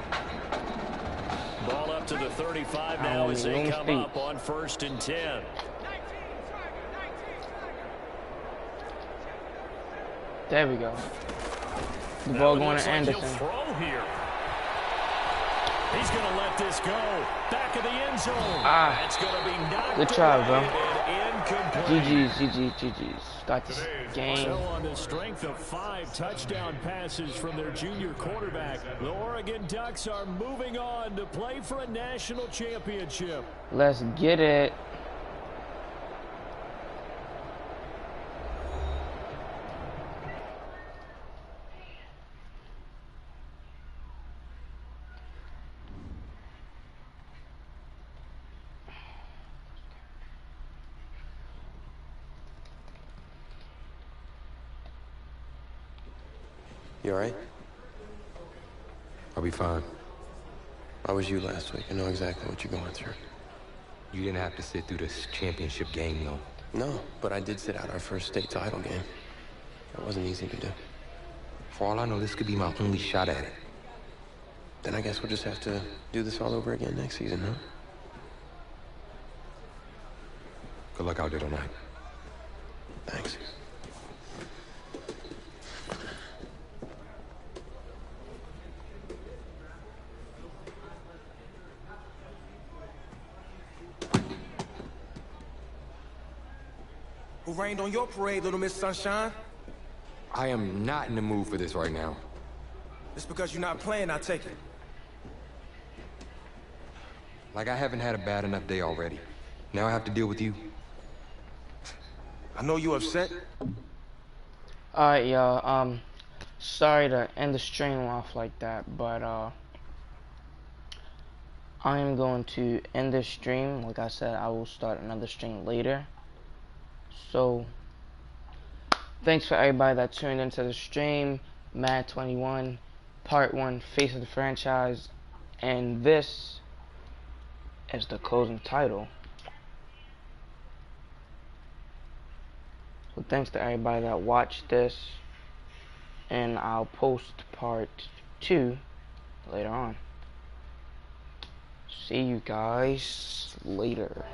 Ball up to the 35 now as they come up on 1st and 10. There we go. The ball going to Anderson. Throw here. He's going to let this go. Back of the end zone. It's good try, bro. GG's. Got this game. So on the strength of 5 touchdown passes from their junior quarterback, the Oregon Ducks are moving on to play for a national championship. Let's get it. You alright? I'll be fine. I was you last week. I know exactly what you're going through. You didn't have to sit through this championship game, though. No, but I did sit out our first state title game. That wasn't easy to do. For all I know, this could be my only shot at it. Then I guess we'll just have to do this all over again next season, huh? Good luck out there tonight. Thanks. Who rained on your parade, Little Miss Sunshine? I am not in the mood for this right now. It's because you're not playing, I take it. Like I haven't had a bad enough day already. Now I have to deal with you. I know you upset. Alright, y'all. Sorry to end the stream off like that, but I am going to end this stream. Like I said, I will start another stream later. So, thanks for everybody that tuned into the stream. Madden21, Part 1, Face of the Franchise. And this is the closing title. So, thanks to everybody that watched this. And I'll post Part 2 later on. See you guys later.